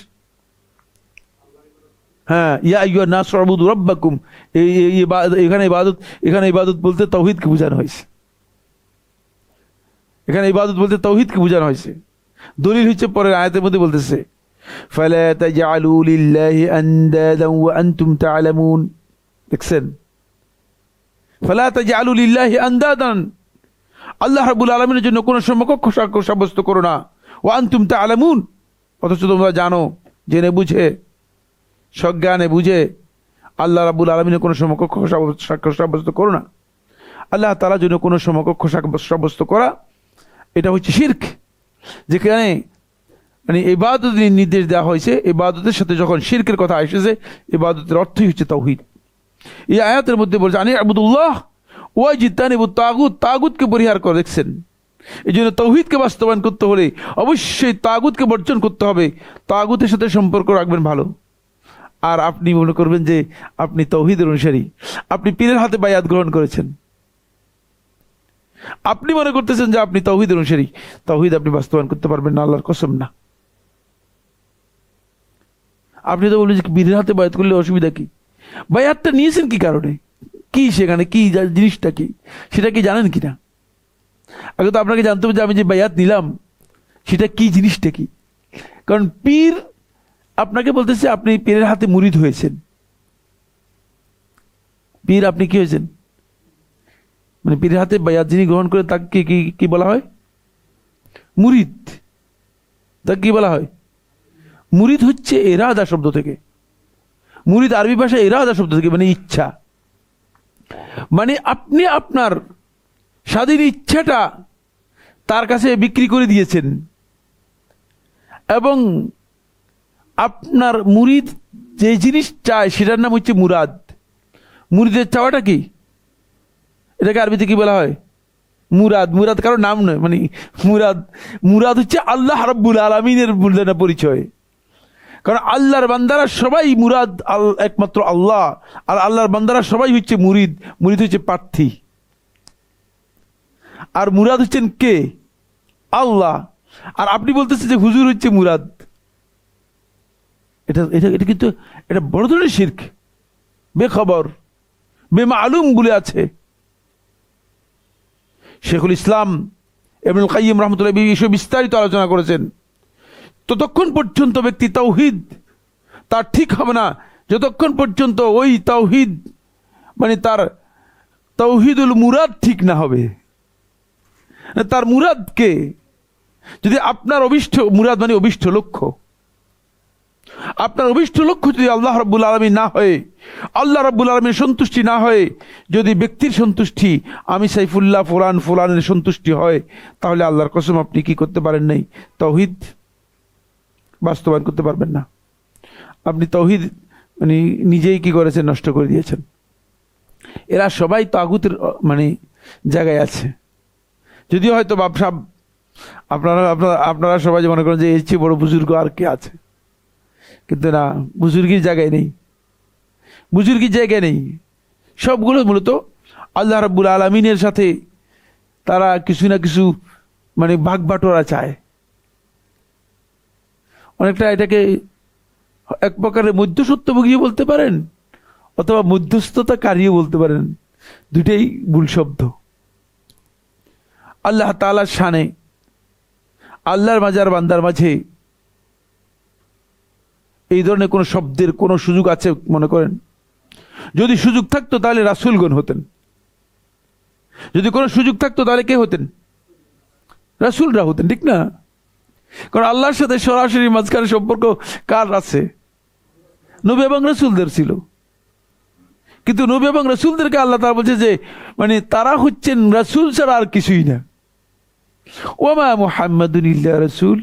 হ্যাঁ, ইয়া আইয়ুহান নাস উবুদু রাব্বাকুম। এখানে ইবাদত বলতে তাওহীদকে বোঝানো হয়েছে। এখানে ইবাদত বলতে তাওহীদকে বোঝানো হয়েছে। দলিল হচ্ছে পরের আয়াতের মধ্যে বলতেছে, ফালা তাজআলু লিল্লাহি আনদাদান ওয়া আনতুম তা'লামুন। দেখছেন, ফালা তাজআলু লিল্লাহি আনদাদান, আল্লাহ রাব্বুল আলামিনের জন্য কোনো সমকক্ষ সাব্যস্ত করো না। ওয়া আনতুম তা'লামুন, অথচ তোমরা জানো, জেনে বুঝে সজ্ঞানে বুঝে আল্লাহ রাব্বুল আলামিনের কোনো সমকক্ষ সাব্যস্ত করো না। আল্লাহ তাআলার জন্য কোনো সমকক্ষ সাব্যস্ত করা এটা হচ্ছে শিরক। যেখানে মানে ইবাদতের নির্দেশ দেওয়া হয়েছে, ইবাদতের সাথে যখন শিরকের কথা এসেছে, ইবাদতের অর্থই হচ্ছে তাওহীদ। এই আয়াতের মধ্যে বলছে আনি আবুদুল্লাহ ওয়াজতানিবুত তাগুত, তাগুতকে পরিহার করে। দেখছেন, এই জন্য তাওহীদকে বাস্তবায়ন করতে হলে অবশ্যই তাগুতকে বর্জন করতে হবে। তাগুতের সাথে সম্পর্ক রাখবেন ভালো। আর আপনি মনে করবেন যে আপনি তাওহীদের অনুসারী, আপনি পীরের হাতে বায়াত গ্রহণ করেছেন, আপনি মনে করতেছেন যে আপনি তাওহীদের অনুসারী, তাওহীদ আপনি বাস্তবায়ন করতে পারবেন না, আল্লাহর কসম না। আপনি তো বলবেন যে পীরের হাতে বায়াত করলে অসুবিধা কি? বায়াতটা নিয়েছেন কি কারণে, কি সেখানে কি জিনিসটা কি, সেটা কি জানেন কিনা? আগে তো আপনাকে জানতে হবে যে আমি যে বায়াত নিলাম সেটা কি, জিনিসটা কি। কারণ পীর আপনাকে বলতেছে আপনি পীরের হাতে মুরিদ হয়েছেন। পীর আপনি কি হয়েছেন? মানে পীরের হাতে বায়াত যিনি গ্রহণ করে তাকে কি কি বলা হয়? মুরিদ। তাকে কি বলা হয়? মুরিদ হচ্ছে ইরাদা শব্দ থেকে। মুরিদ আরবি ভাষায় ইরাদা শব্দ থেকে, মানে ইচ্ছা। মানে আপনি আপনার স্বাধীন ইচ্ছাটা তার কাছে বিক্রি করে দিয়েছেন, এবং আপনার মুরিদ যে জিনিস চায় সেটার নাম হচ্ছে মুরাদ। মুরিদের চাওয়াটা কি? এটাকে আরবিতে কি বলা হয়? মুরাদ। মুরাদ কারো নাম নয়, মানে মুরাদ হচ্ছে আল্লাহ রাব্বুল আলামিনের পরিচয়। কারণ আল্লাহর বান্দারা সবাই মুরাদ একমাত্র আল্লাহ, আর আল্লাহর বান্দারা সবাই হচ্ছে মুরিদ। মুরিদ হচ্ছে প্রার্থী, আর মুরাদ হচ্ছেন কে? আল্লাহ। আর আপনি বলতেছেন যে হুজুর হচ্ছে মুরাদ। এটা এটা এটা কিন্তু এটা বড় ধরনের শিরক, বেখবর, বেমালুম বলে আছে। শেখুল ইসলাম ইবনুল কাইয়িম রাহমাতুল্লাহ এই বিষয়ে বিস্তারিত আলোচনা করেছেন। ততক্ষণ পর্যন্ত ব্যক্তি তাওহীদ তার ঠিক হবে না যতক্ষণ পর্যন্ত ওই তাওহীদ মানে তার তাওহীদুল মুরাদ ঠিক না হবে। তার মুরাদকে যদি আপনার অভিষ্ট মুরাদ মানে অভিষ্ট লক্ষ্য, আপনার অভিষ্ট লক্ষ্য যদি আল্লাহ রাব্বুল আলামিন না হয়, আল্লাহ রাব্বুল আলামিনের সন্তুষ্টি না হয়, যদি ব্যক্তির সন্তুষ্টি আমি সাইফুল্লাহ ফুলানের সন্তুষ্টি হয়, তাহলে আল্লাহর কসম আপনি কি করতে পারেন নাই? তাওহীদ বাস্তবায়ন করতে পারবেন না। আপনি তাওহীদ মানে নিজেই কি করেছেন, নষ্ট করে দিয়েছেন। এরা সবাই তাগুতের মানে জায়গায় আছে। যদিও হয়তো বাপসাব আপনারা সবাই মনে করেন যে এর চেয়ে বড় বুজুর্গ আর কে আছে, কিন্তু না, বুজুর্গির জায়গায় নেই, বুজুর্গির জায়গায় নেই। সবগুলো মূলত আল্লাহ রাব্বুল আলামিনের সাথে তারা কিছু না কিছু মানে ভাগ বাটোয়ারা চায়। অনেকটা এটাকে এক প্রকারের মধ্যস্বত্বভোগীও বলতে পারেন, অথবা মধ্যস্থতাকারীও বলতে পারেন, দুইটাই ভুল শব্দ। আল্লাহ তাআলার শানে, আল্লাহর মাঝে আর বান্দার মাঝে এই ধরনের কোন শব্দের কোন সুযোগ আছে মনে করেন? যদি সুযোগ থাকতো তাহলে রাসূলগণ হতেন। যদি কোনো সুযোগ থাকতো তাহলে কে হতেন? রাসূলরা হতেন, ঠিক না? কারণ আল্লাহর সাথে সরাসরি মাঝখানে সম্পর্ক কার আছে? নবী এবং রাসূলদের ছিল। কিন্তু নবী এবং রাসূলদেরকে আল্লাহ তাআলা বলছে যে মানে তারা হচ্ছেন রাসূল ছাড়া আর কিছুই না। ওমা মুহাম্মাদুন ইল্লা রাসূল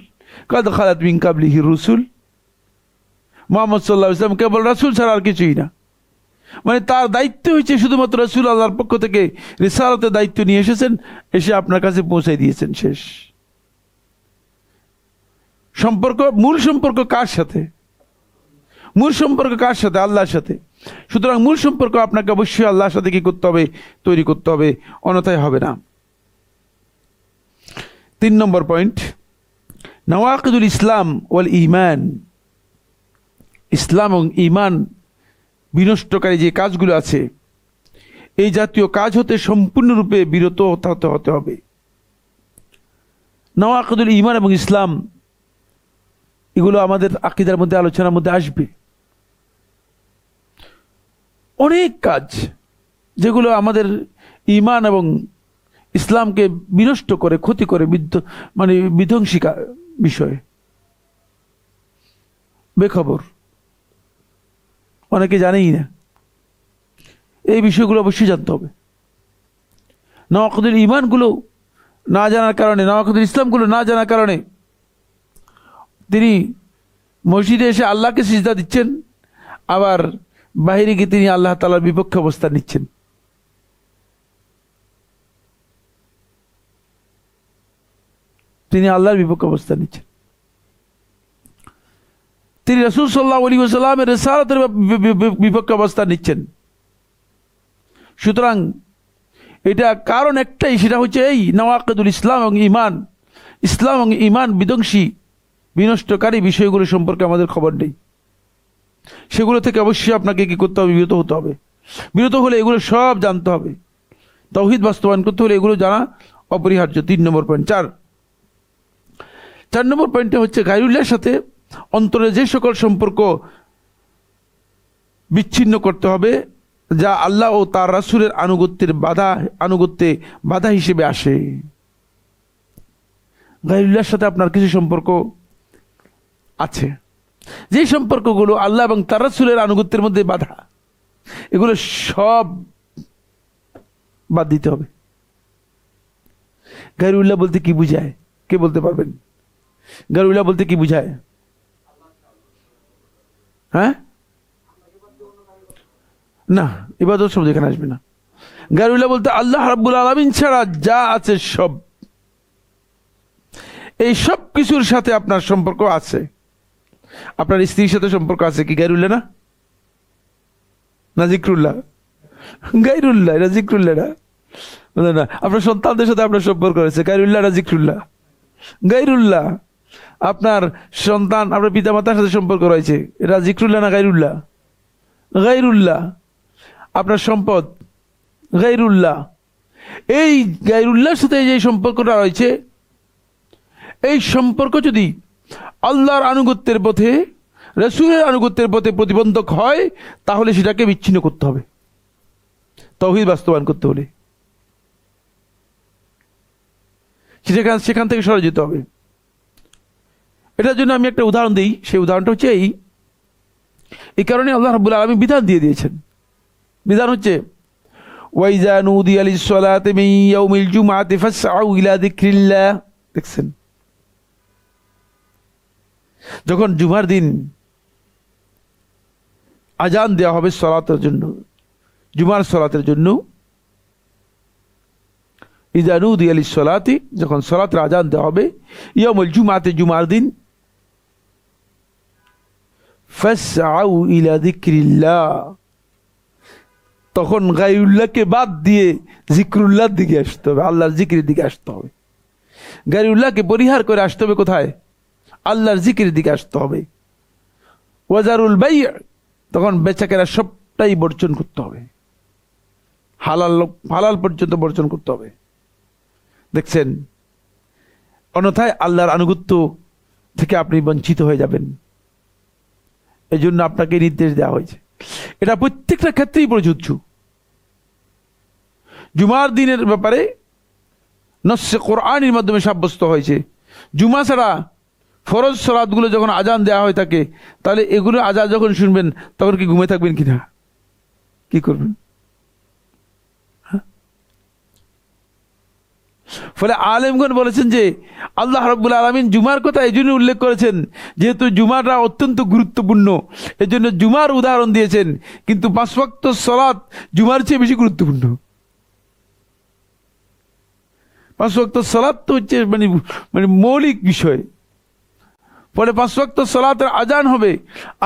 কাদ খালাত মিন কাবলিহি রুসুল। মুহাম্মদ সাল্লাল্লাহু আলাইহি ওয়াসাল্লাম কেবল রাসূল ছাড়া আর কিছুই না। মানে তার দায়িত্ব হচ্ছে শুধুমাত্র রাসূল আল্লাহর পক্ষ থেকে রিসালাতের দায়িত্ব নিয়ে এসেছেন, এসে আপনার কাছে পৌঁছাই দিয়েছেন, শেষ। সম্পর্ক, মূল সম্পর্ক কার সাথে? মূল সম্পর্ক কার সাথে? আল্লাহর সাথে। সুতরাং মূল সম্পর্ক আপনাকে অবশ্যই আল্লাহর সাথে কি করতে হবে? তৈরি করতে হবে, অন্যথায় হবে না। 3 নম্বর পয়েন্ট, নওয়াকিদুল ইসলাম ওয়াল ঈমান। ইসলাম এবং ঈমান বিনষ্টকারী যে কাজগুলো আছে, এই জাতীয় কাজ হতে সম্পূর্ণরূপে বিরত হতে হবে। নওয়াকিদুল ঈমান এবং ইসলাম এগুলো আমাদের আকীদার মধ্যে, আলোচনার মধ্যে আসবে। অনেক কাজ যেগুলো আমাদের ঈমান এবং ইসলামকে বিনষ্ট করে, ক্ষতি করে, মানে বিধ্বংসী বিষয়, বেখবর, অনেকে জানেই না। এই বিষয়গুলো অবশ্যই জানতে হবে। নওয়াকিদুল ঈমানগুলো না জানার কারণে, নওয়াকিদুল ইসলামগুলো না জানার কারণে তিনি মসজিদে এসে আল্লাহকে সিজদা দিচ্ছেন, আবার বাহিরে গিয়ে তিনি আল্লাহ তাআলার বিপক্ষে অবস্থান নিচ্ছেন। তিনি আল্লাহর বিপক্ষে অবস্থান নিচ্ছেন। তিনি রাসূল সাল্লাল্লাহু আলাইহি ওয়াসাল্লামের রিসালাতের বিপক্ষে অবস্থান নিচ্ছেন। সুতরাং এটা কারণ একটাই, সেটা হচ্ছে এই নওয়াকিদুল ইসলাম এবং ঈমান। ইসলাম এবং ঈমান বিধ্বংসী, বিনষ্টকারী বিষয়গুলো সম্পর্কে আমাদের খবর নেই। সেগুলো থেকে অবশ্যই আপনাকে কি করতে হবে? বিরত হতে হবে। বিরত হলে এগুলো সব জানতে হবে। তাওহীদ বাস্তবায়ন করতে হলে এগুলো জানা অপরিহার্য। 3 নম্বর পয়েন্ট। 4 নম্বর পয়েন্টটা হচ্ছে গায়রুল্লাহর সাথে অন্তরে যে সকল সম্পর্ক বিচ্ছিন্ন করতে হবে যা আল্লাহ ও তার রাসূলের আনুগত্যে বাধা হিসেবে আসে। গায়রুল্লাহর সাথে আপনার কিছু সম্পর্ক আছে, যে সম্পর্কগুলো আল্লাহ এবং তার রাসূলের আনুগত্যের মধ্যে বাধা, এগুলো সব বাদ দিতে হবে। গায়রুল্লাহ বলতে কি বুঝায়? কে বলতে পারবেন? গায়রুল্লাহ বলতে কি বুঝায়? হ্যাঁ, না, ইবাদত শব্দ এখানে আসবে না। গায়রুল্লাহ বলতে আল্লাহ রাব্বুল আলামিন ছাড়া যা আছে সব, এই সব কিছুর সাথে আপনার সম্পর্ক আছে। আপনার স্ত্রীর সাথে সম্পর্ক আছে, কি গায়রুল্লাহ না? না জিক্রুল্লাহ? গায়রুল্লাহ, এটা জিক্রুল্লাহ না। না, আপনার সন্তানদের সাথে আপনার সম্পর্ক রয়েছে, গায়রুল্লাহ না জিক্রুল্লাহ? গায়রুল্লাহ। আপনার সন্তান, আপনার পিতামাতার সাথে সম্পর্ক রয়েছে, এটা জিক্রুল্লাহ না গায়রুল্লাহ? গায়রুল্লাহ। আপনার সম্পদ, গায়রুল্লাহ। এই গায়রুল্লাহর সাথে যে সম্পর্কটা রয়েছে, এই সম্পর্ক যদি আল্লাহর আনুগত্যের পথে, রাসূলের আনুগত্যের পথে প্রতিবন্ধক হয়, তাহলে সেটাকে বিচ্ছিন্ন করতে হবে। তাওহীদ বাস্তবায়ন করতে হলে সেখান থেকে সরে যেতে হবে। এটার জন্য আমি একটা উদাহরণ দিই। সেই উদাহরণটা হচ্ছে এই কারণে আল্লাহ রাব্বুল আলামিন বিধান দিয়ে দিয়েছেন। বিধান হচ্ছে ওয়াইজা নুদিয়া লিস-সালাতি মিন ইয়াউমিল জুমআতি ফাসআউ ইলা যিকরিল্লাহ। দেখছেন, যখন জুমার দিন আজান দেওয়া হবে সালাতের জন্য, জুমার সালাতের জন্য। ইযা নুদিয়া লিস-সালাতি, যখন সালাতের আজান দেওয়া হবে, ইয়াউমুল জুমআতি, জুমার দিন, ফাসআউ ইলা যিকরিল্লাহ, তখন গায়রুল্লাহকে বাদ দিয়ে জিকরুল্লাহর দিকে আসতে হবে, আল্লাহর জিকিরের দিকে আসতে হবে। গায়রুল্লাহকে পরিহার করে আসতে হবে কোথায়? আল্লাহর জিকিরের দিকে আসতে হবে। ওয়াজারুল বাই', তখন বেচাকেনা সবটাই বর্জন করতে হবে, হালাল পর্যন্ত বর্জন করতে হবে। দেখছেন, অন্যথায় আল্লাহর আনুগত্য থেকে আপনি বঞ্চিত হয়ে যাবেন। এই জন্য আপনাকে নির্দেশ দেওয়া হয়েছে। এটা প্রত্যেকটা ক্ষেত্রেই প্রযোজ্য। জুমার দিনের ব্যাপারে নস্সে কোরআনের মাধ্যমে সাব্যস্ত হয়েছে, জুমা ছাড়া ফরজ সালাতগুলো যখন আজান দেওয়া হয় থাকে, তাহলে এগুলো আজান যখন শুনবেন তখন কি ঘুমিয়ে থাকবেন কিনা? কি করবেন? ফলে আলেমগণ বলেছেন যে আল্লাহ রাব্বুল আলামিন জুমার কথা এই জন্য উল্লেখ করেছেন, যেহেতু জুমাটা অত্যন্ত গুরুত্বপূর্ণ, এই জন্য জুমার উদাহরণ দিয়েছেন। কিন্তু 5 ওয়াক্ত সালাত জুমার চেয়ে বেশি গুরুত্বপূর্ণ। 5 ওয়াক্ত সালাত তো হচ্ছে মানে মৌলিক বিষয়। ফলে 5 ওয়াক্ত সালাতের আজান হবে,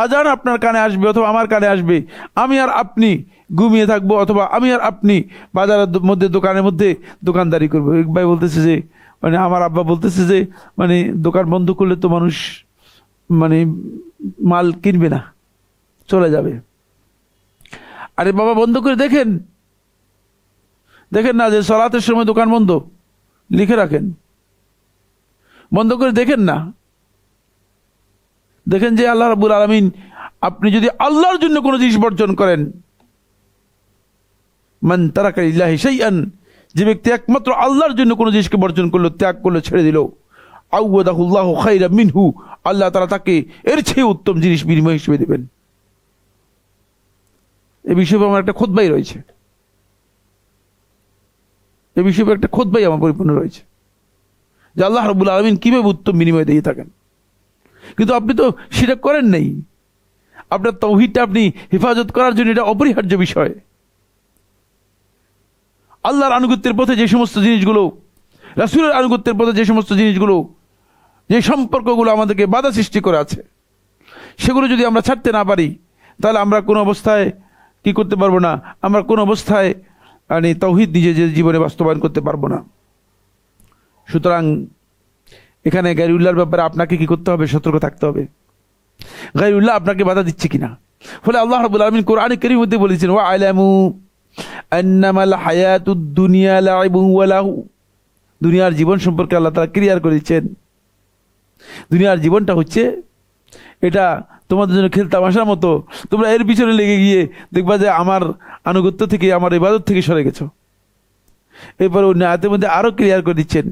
আজান আপনার কানে আসবে অথবা আমার কানে আসবে, আমি আর আপনি ঘুমিয়ে থাকবো, অথবা আমি আর আপনি বাজারের মধ্যে দোকানের মধ্যে দোকানদারি করবো। এক ভাই বলতেছে যে মানে আমার আব্বা বলতেছে যে মানে দোকান বন্ধ করলে তো মানুষ মানে মাল কিনবে না, চলে যাবে। আরে বাবা, বন্ধ করে দেখেন, দেখেন না যে সালাতের সময় দোকান বন্ধ, লিখে রাখেন, বন্ধ করে দেখেন না, দেখেন যে আল্লাহ রাব্বুল আলামিন, আপনি যদি আল্লাহর জন্য কোনো জিনিস বর্জন করেন, মান তারাকা লিল্লাহি শাইআন, যে ব্যক্তি একমাত্র আল্লাহর জন্য কোনো জিনিসকে বর্জন করলো, ত্যাগ করলো, ছেড়ে দিল, আউয়াদাহুল্লাহু খায়রাম মিনহু, আল্লাহ তাআলা তাকে এর চেয়ে উত্তম জিনিস বিনিময় হিসেবে দেবেন। এই বিষয়ে আমার একটা খুতবাই রয়েছে, এই বিষয়ে একটা খুতবাই আমার পরিপূর্ণ রয়েছে যে আল্লাহ রাব্বুল আলামিন কিভাবে উত্তম বিনিময় দিয়ে থাকেন। কিন্তু আপনি তো সেটা করেন নাই। আপনার তাওহীদটা আপনি হেফাজত করার জন্য এটা অপরিহার্য বিষয়। আল্লাহর আনুগত্যের পথে যে সমস্ত জিনিসগুলো, রাসূলের আনুগত্যের পথে যে সমস্ত জিনিসগুলো, যে সম্পর্কগুলো আমাদেরকে বাধা সৃষ্টি করে আছে, সেগুলো যদি আমরা ছাড়তে না পারি, তাহলে আমরা কোনো অবস্থায় কি করতে পারবো না, আমরা কোনো অবস্থায় মানে তাওহীদ নিজের জীবনে বাস্তবায়ন করতে পারবো না। সুতরাং এখানে গায়রুল্লাহর ব্যাপারে আপনাকে কি করতে হবে? সতর্ক থাকতে হবে, গায়রুল্লাহ আপনাকে বাধা দিচ্ছে কিনা। ফলে আল্লাহ রাব্বুল আলামিন কোরআনে কারীমের মধ্যে বলেছেন, ওয়া আলামু আন্নামাল হায়াতুদ দুনিয়া লাইবুন ওয়া লাহু, দুনিয়ার জীবন সম্পর্কে আল্লাহ তাআলা ক্লিয়ার করে দিচ্ছেন, দুনিয়ার জীবনটা হচ্ছে এটা তোমাদের জন্য খেলতামাশার মতো, তোমরা এর পিছনে লেগে গিয়ে দেখবা যে আমার আনুগত্য থেকে, আমার ইবাদত থেকে সরে গেছো। এরপর অন্য আয়াতের মধ্যে আরো ক্লিয়ার করে দিচ্ছেন,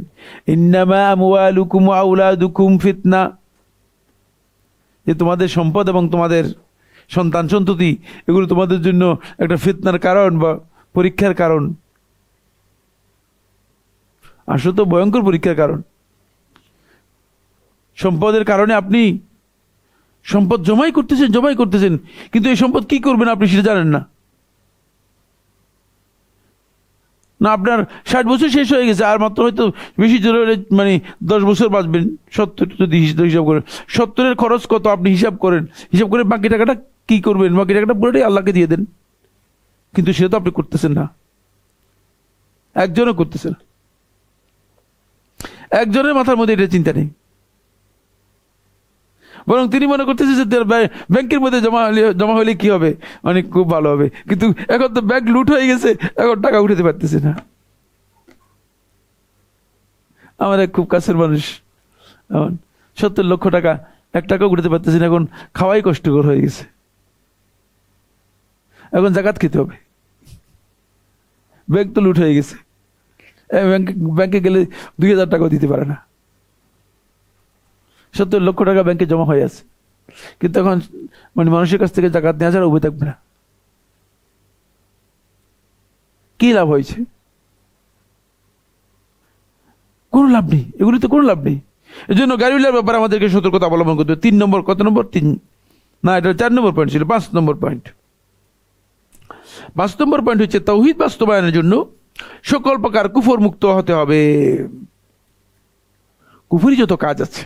ইন্নামা আমওয়ালুকুম ওয়া আওলাদুকুম ফিতনা, যে তোমাদের সম্পদ এবং তোমাদের সন্তান সন্ততি এগুলো তোমাদের জন্য একটা ফিতনার কারণ বা পরীক্ষার কারণ। আসলে তো ভয়ঙ্কর পরীক্ষার কারণ। সম্পদের কারণে আপনি সম্পদ জমাই করতেছেন, কিন্তু এই সম্পদ কি করবেন আপনি সেটা জানেন না। না, আপনার 60 বছর শেষ হয়ে গেছে, আর মাত্র হয়তো বেশি জোরে মানে 10 বছর বাঁচবেন। 70 যদি হিসাব করেন, 70-এর খরচ কত আপনি হিসাব করেন, হিসাব করে বাকি টাকাটা কি করবেন, বাকি টাকাটা পুরোটাই আল্লাহকে দিয়ে দেন। কিন্তু সেটা তো আপনি করতেছেন না, একজনও করতেছে না, একজনের মাথার মধ্যে এটা চিন্তা নেই। বরং তিনি মনে করতেছে যে ব্যাংকের মধ্যে জমা হলে কি হবে, অনেক খুব ভালো হবে। কিন্তু এখন তো ব্যাংক লুট হয়ে গেছে, এখন টাকা উঠাতে পারতেছে না। আমার এক খুব কাছের মানুষ, এখন 70 লক্ষ টাকা, 1 টাকাও উঠাতে পারতেছে না, এখন খাওয়াই কষ্টকর হয়ে গেছে। এখন জাকাত খেতে হবে, ব্যাংক তো লুট হয়ে গেছে। ব্যাংকে গেলে 2000 টাকাও দিতে পারে না। 70 লক্ষ টাকা ব্যাংকে জমা হয়ে আছে, কিন্তু এখন মানে মানুষের কাছ থেকে জাকাত নেওয়া ছাড়া উপায় থাকবে না। কি লাভ হয়েছে? কোনো লাভ নেই, এগুলিতে কোনো লাভ নেই। এই জন্য গায়রুল্লাহর ব্যাপারে আমাদেরকে সতর্কতা অবলম্বন করতে হবে। 3 নম্বর, কত নম্বর? না, এটা 4 নম্বর পয়েন্ট ছিল। 5 নম্বর পয়েন্ট। 5 নম্বর পয়েন্ট হচ্ছে তাওহীদ বাস্তবায়নের জন্য সকল প্রকার কুফর মুক্ত হতে হবে। কুফরি যত কাজ আছে,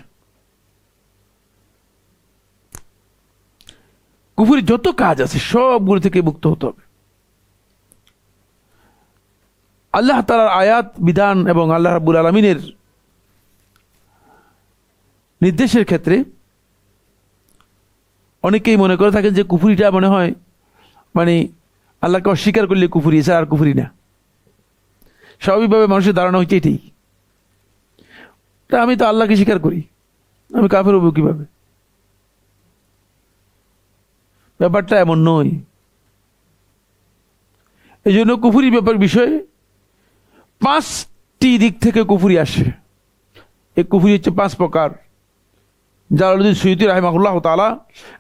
কুফরি যত কাজ আছে সবগুলো থেকে মুক্ত হতে হবে। আল্লাহ তাআলার আয়াত বিধান এবং আল্লাহ রাব্বুল আলামিনের নির্দেশের ক্ষেত্রে অনেকেই মনে করে থাকেন যে কুফরিটা মনে হয় মানে আল্লাহকে অস্বীকার করলে কুফরি, এছাড়া আর কুফরি না। স্বাভাবিকভাবে মানুষের ধারণা হচ্ছে এটাই, আমি তো আল্লাহকে স্বীকার করি, আমি কাফের হবো কিভাবে? ব্যাপারটা এমন নয়। এই জন্য কুফরি ব্যাপার বিষয়ে 5টি দিক থেকে কুফরি আসে। এই কুফরি হচ্ছে 5 প্রকার। জালালউদ্দিন সুয়ুতী রাহিমাহুল্লাহ তাআলা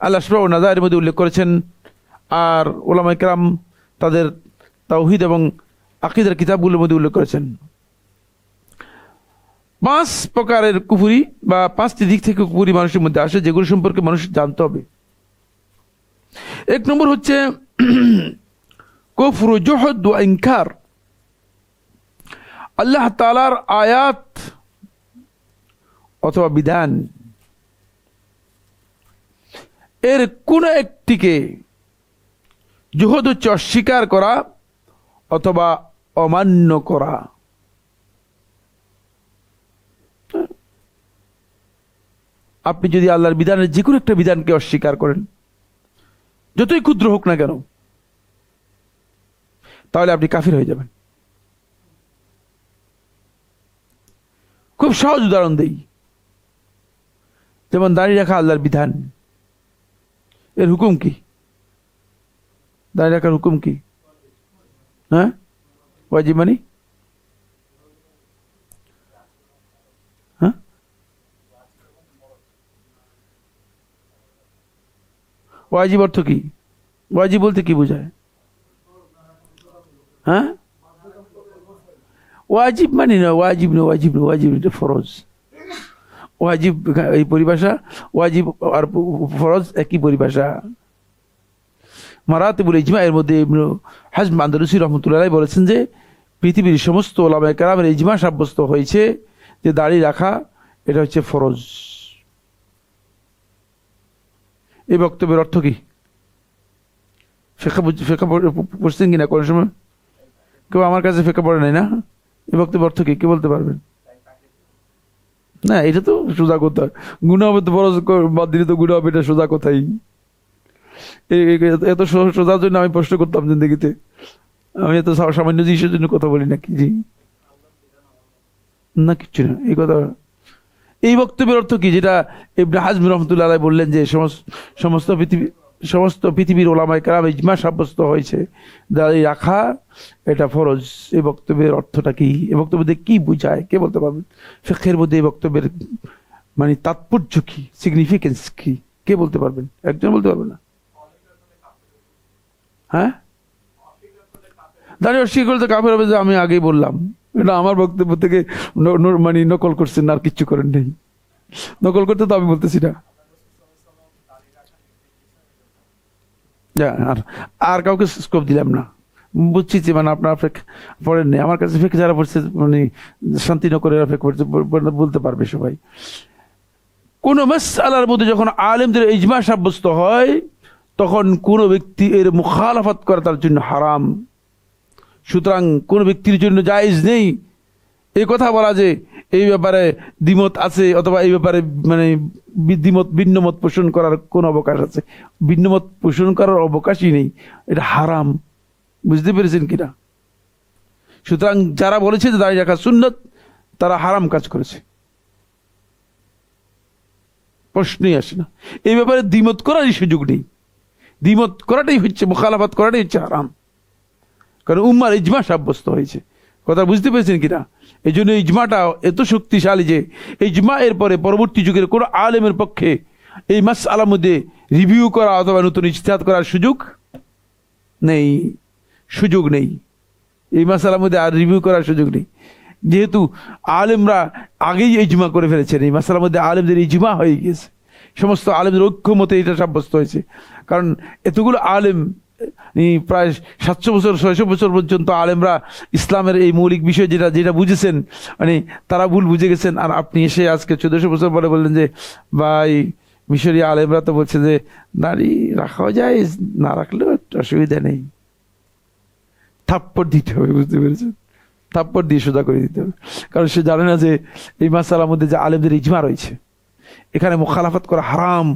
আল আসমা ওয়ান নাযায়ের মধ্যে উল্লেখ করেছেন, আর উলামায়ে কেরাম তাদের তাওহীদ এবং আকীদার কিতাবগুলোর মধ্যে উল্লেখ করেছেন। 5 প্রকারের কুফরি বা 5টি দিক থেকে কুফরি মানুষের মধ্যে আসে, যেগুলো সম্পর্কে মানুষ জানতে হবে। 1 নম্বর হচ্ছে কুফরু জুহদ ওয়া ইনকার। আল্লাহ তাআলার আয়াত অথবা বিধান এর কোন একটিকে জুহদ হচ্ছে অস্বীকার করা অথবা অমান্য করা। আপনি যদি আল্লাহর বিধানের যে কোনো একটা বিধানকে অস্বীকার করেন, যতই ক্ষুদ্র হোক না কেন, তাহলে আপনি কাফির হয়ে যাবেন। খুব সহজ উদাহরণ দেই, যেমন দাড়ি রাখা আল্লাহর বিধান, এর হুকুম কি? দাড়ি রাখার হুকুম কি? হ্যাঁ, ওয়াজিব মানে? হ্যাঁ, ওয়াজিব অর্থ কি? ওয়াজিব বলতে কি বোঝায়? হ্যাঁ, ওয়াজিব মানে না, ওয়াজিব না, ওয়াজিব না, ওয়াজিব এটা ফরজ। ওয়াজিব এই পরিভাষা, ওয়াজিব আর ফরজ একই পরিভাষা। মারাতিবুল ইজমা এর মধ্যে ইবনে হাজম আন্দালুসি রাহমাতুল্লাহ আলাইহি বলেছেন যে পৃথিবীর সমস্ত উলামায়ে কেরামের ইজমা সাব্যস্ত হয়েছে যে দাড়ি রাখা এটা হচ্ছে ফরজ। এই বক্তব্যের অর্থ কি? ফিকহ পড়ছেন কিনা কোন সময়? কেউ আমার কাছে ফিকহ পড়ে নাই না? এই বক্তব্যের অর্থ কি কে বলতে পারবেন? না, এটা তো সোজা কথা। গুনাহ হবে তো ফরজ বাদ দিলে তো গুনাহ হবে, এটা সোজা কথাই। এত সোজার জন্য আমি প্রশ্ন করতাম জিন্দেগিতে। আমি এত সামান্য জিনিসের জন্য কথা বলি নাকি? জি না, কিচ্ছু না এই কথা। এই বক্তব্যের অর্থ কি, যেটা ইবনে হাজম রাহমাতুল্লাহ আলাইহি বললেন যে সমস্ত পৃথিবীর উলামায়ে কেরাম ইজমা সাব্যস্ত হয়েছে দাড়ি রাখা এটা ফরজ। এই বক্তব্যের অর্থটা কি? এই বক্তব্য দিয়ে কি বুঝায় কে বলতে পারবেন? ফিকহের মধ্যে এই বক্তব্যের মানে তাৎপর্য কি, সিগনিফিকেন্স কি, কে বলতে পারবেন? একজন বলতে পারবেন না? হ্যাঁ, দাঁড়িয়ে অস্বীকার করতে কাফের হবে, যে আমি আগেই বললাম। এটা আমার বক্তব্য থেকে মানে নকল করছেন, আর কিচ্ছু করেন নেই। নকল করতে তো আমি বলতেছি না। আর কাউকে স্কোপ দিলাম না। বুঝছি যে মানে আপনার পড়েন নেই, আমার কাছে ফেক যারা পড়ছে মানে শান্তিনগরের ফেক পড়ছে বলতে পারবে সবাই। কোন মাসআলার মধ্যে যখন আলেমদের ইজমা সাব্যস্ত হয় তখন কোন ব্যক্তি এর মুখালাফাত করা তার জন্য হারাম। সুতরাং কোন ব্যক্তির জন্য জায়েজ নেই এই কথা বলা যে এই ব্যাপারে দ্বিমত আছে অথবা এই ব্যাপারে মানে ভিন্নমত পোষণ করার কোন অবকাশ আছে? ভিন্নমত পোষণ করার অবকাশই নেই, এটা হারাম। বুঝতে পেরেছেন কিনা? সুতরাং যারা বলেছে যে দাড়ি রাখা সুন্নত, তারা হারাম কাজ করেছে, প্রশ্নই আসে না। এই ব্যাপারে দ্বিমত করারই সুযোগ নেই। দ্বিমত করাটাই হচ্ছে, মুখালাফাত করাটাই হচ্ছে হারাম, কারণ উম্মার ইজমা সাব্যস্ত হয়েছে। কথা বুঝতে পেরেছেন কিনা? এই জন্য ইজমাটা এত শক্তিশালী যে ইজমা এর পরে পরবর্তী যুগের কোন আলেমের পক্ষে এই মাসআলার মধ্যে রিভিউ করা অথবা নতুন ইজতিহাদ করার সুযোগ নেই। সুযোগ নেই এই মাসআলার মধ্যে আর রিভিউ করার সুযোগ নেই, যেহেতু আলেমরা আগেই ইজমা করে ফেলেছেন। এই মাসআলার মধ্যে আলেমদের ইজমা হয়ে গিয়েছে, সমস্ত আলেমদের ঐক্যমতে এটা সাব্যস্ত হয়েছে। কারণ এতগুলো আলেম, প্রায় 700 বছর 600 বছর পর্যন্ত আলেমরা ইসলামের এই মৌলিক বিষয় যেটা যেটা বুঝেছেন, তারা ভুল বুঝে গেছেন। আর আপনি এসে আজকে 1400 বছর পরে বললেন যে ভাই মিশরি আলেমরা তো বলছে যে নারী রাখাও যায়, না রাখলেও অসুবিধা নেই। থাপ্পড় দিতে হবে, বুঝতে পেরেছেন? থাপ্পড় দিয়ে সোজা করে দিতে হবে। কারণ সে জানে না যে এই মাসালার মধ্যে যে আলেমদের ইজমা রয়েছে, এখানে মুখালাফাত করা হারাম।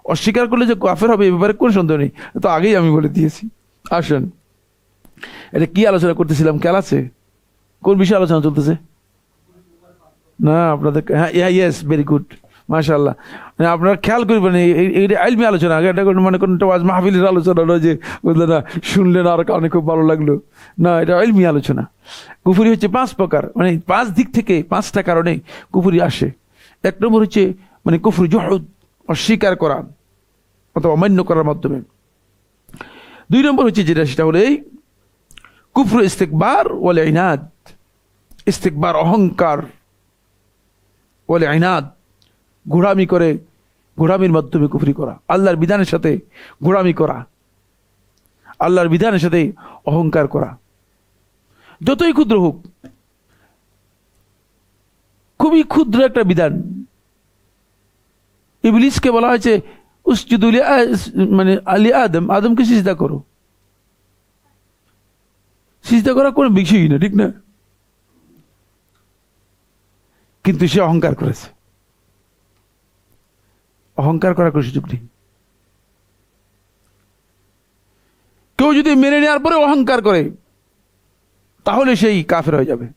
অস্বীকার করলে যে কাফের হবে এ ব্যাপারে কোনো সন্দেহ নেই, তো আগেই আমি বলে দিয়েছি। আসেন, এটা কি আলোচনা করতেছিলাম, খেয়াল আছে? কোন বিষয়ে আলোচনা চলতেছে? না আপনাদের, হ্যাঁ, ইয়েস, ভেরি গুড, মাশাআল্লাহ। আপনারা খেয়াল করবেন, এইটা আইলমি আলোচনা, এটা মানে কোনটা ওয়াজ মাহফিলের আলোচনা নয় যে বুঝলেন না শুনলেন আর কারণে খুব ভালো লাগলো, না, এটা আইলমি আলোচনা। কুফরি হচ্ছে 5 প্রকার, 5 দিক থেকে 5টা কারণে কুফরি আসে। 1 নম্বর হচ্ছে কুফরি জুহুদ, অস্বীকার করা অথবা অমান্য করার মাধ্যমে। 2 নম্বর হচ্ছে যেটা, সেটা হলো এই কুফর ইস্তেকবার ওয়াল ইনাদ। ইস্তেকবার অহংকার, ওয়াল ইনাদ ঘোরামি করে, ঘোরামির মাধ্যমে কুফরি করা, আল্লাহর বিধানের সাথে ঘোরামি করা, আল্লাহর বিধানের সাথে অহংকার করা, যতই ক্ষুদ্র হোক। খুবই ক্ষুদ্র একটা বিধান, ইবলিসকে বলা হয়েছে উসজুদু আলি আদম, আদমকে সিজদা করো। সিজদা করা কোনো বিষয়ই না, ঠিক না? কিন্তু সে অহংকার করেছে। অহংকার করার কোনো সুযোগ নেই। কেউ যদি মেনে নেওয়ার পরে অহংকার করে তাহলে সেই কাফের হয়ে যাবে।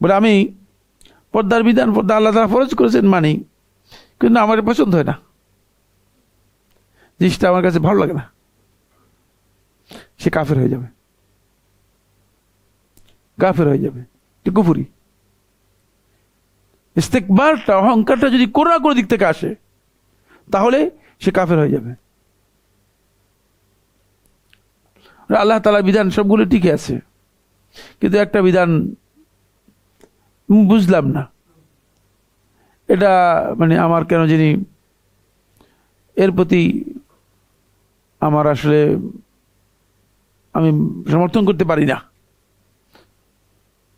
বলে আমি পর্দার বিধান, পর্দা আল্লাহ তাআলা ফরজ করেছেন মানি, কিন্তু আমার পছন্দ হয় না, জিনিসটা আমার কাছে ভালো লাগে না, সে কাফের হয়ে যাবে, কাফের হয়ে যাবে। কুফরি ইস্তেকবারটা, অহংকারটা যদি কোনো না কোনো দিক থেকে আসে তাহলে সে কাফের হয়ে যাবে। আল্লাহ তাআলার বিধান সবগুলো ঠিকই আছে, কিন্তু একটা বিধান বুঝলাম না, এটা আমার কেন জানি এর প্রতি আমার আসলে আমি সমর্থন করতে পারি না।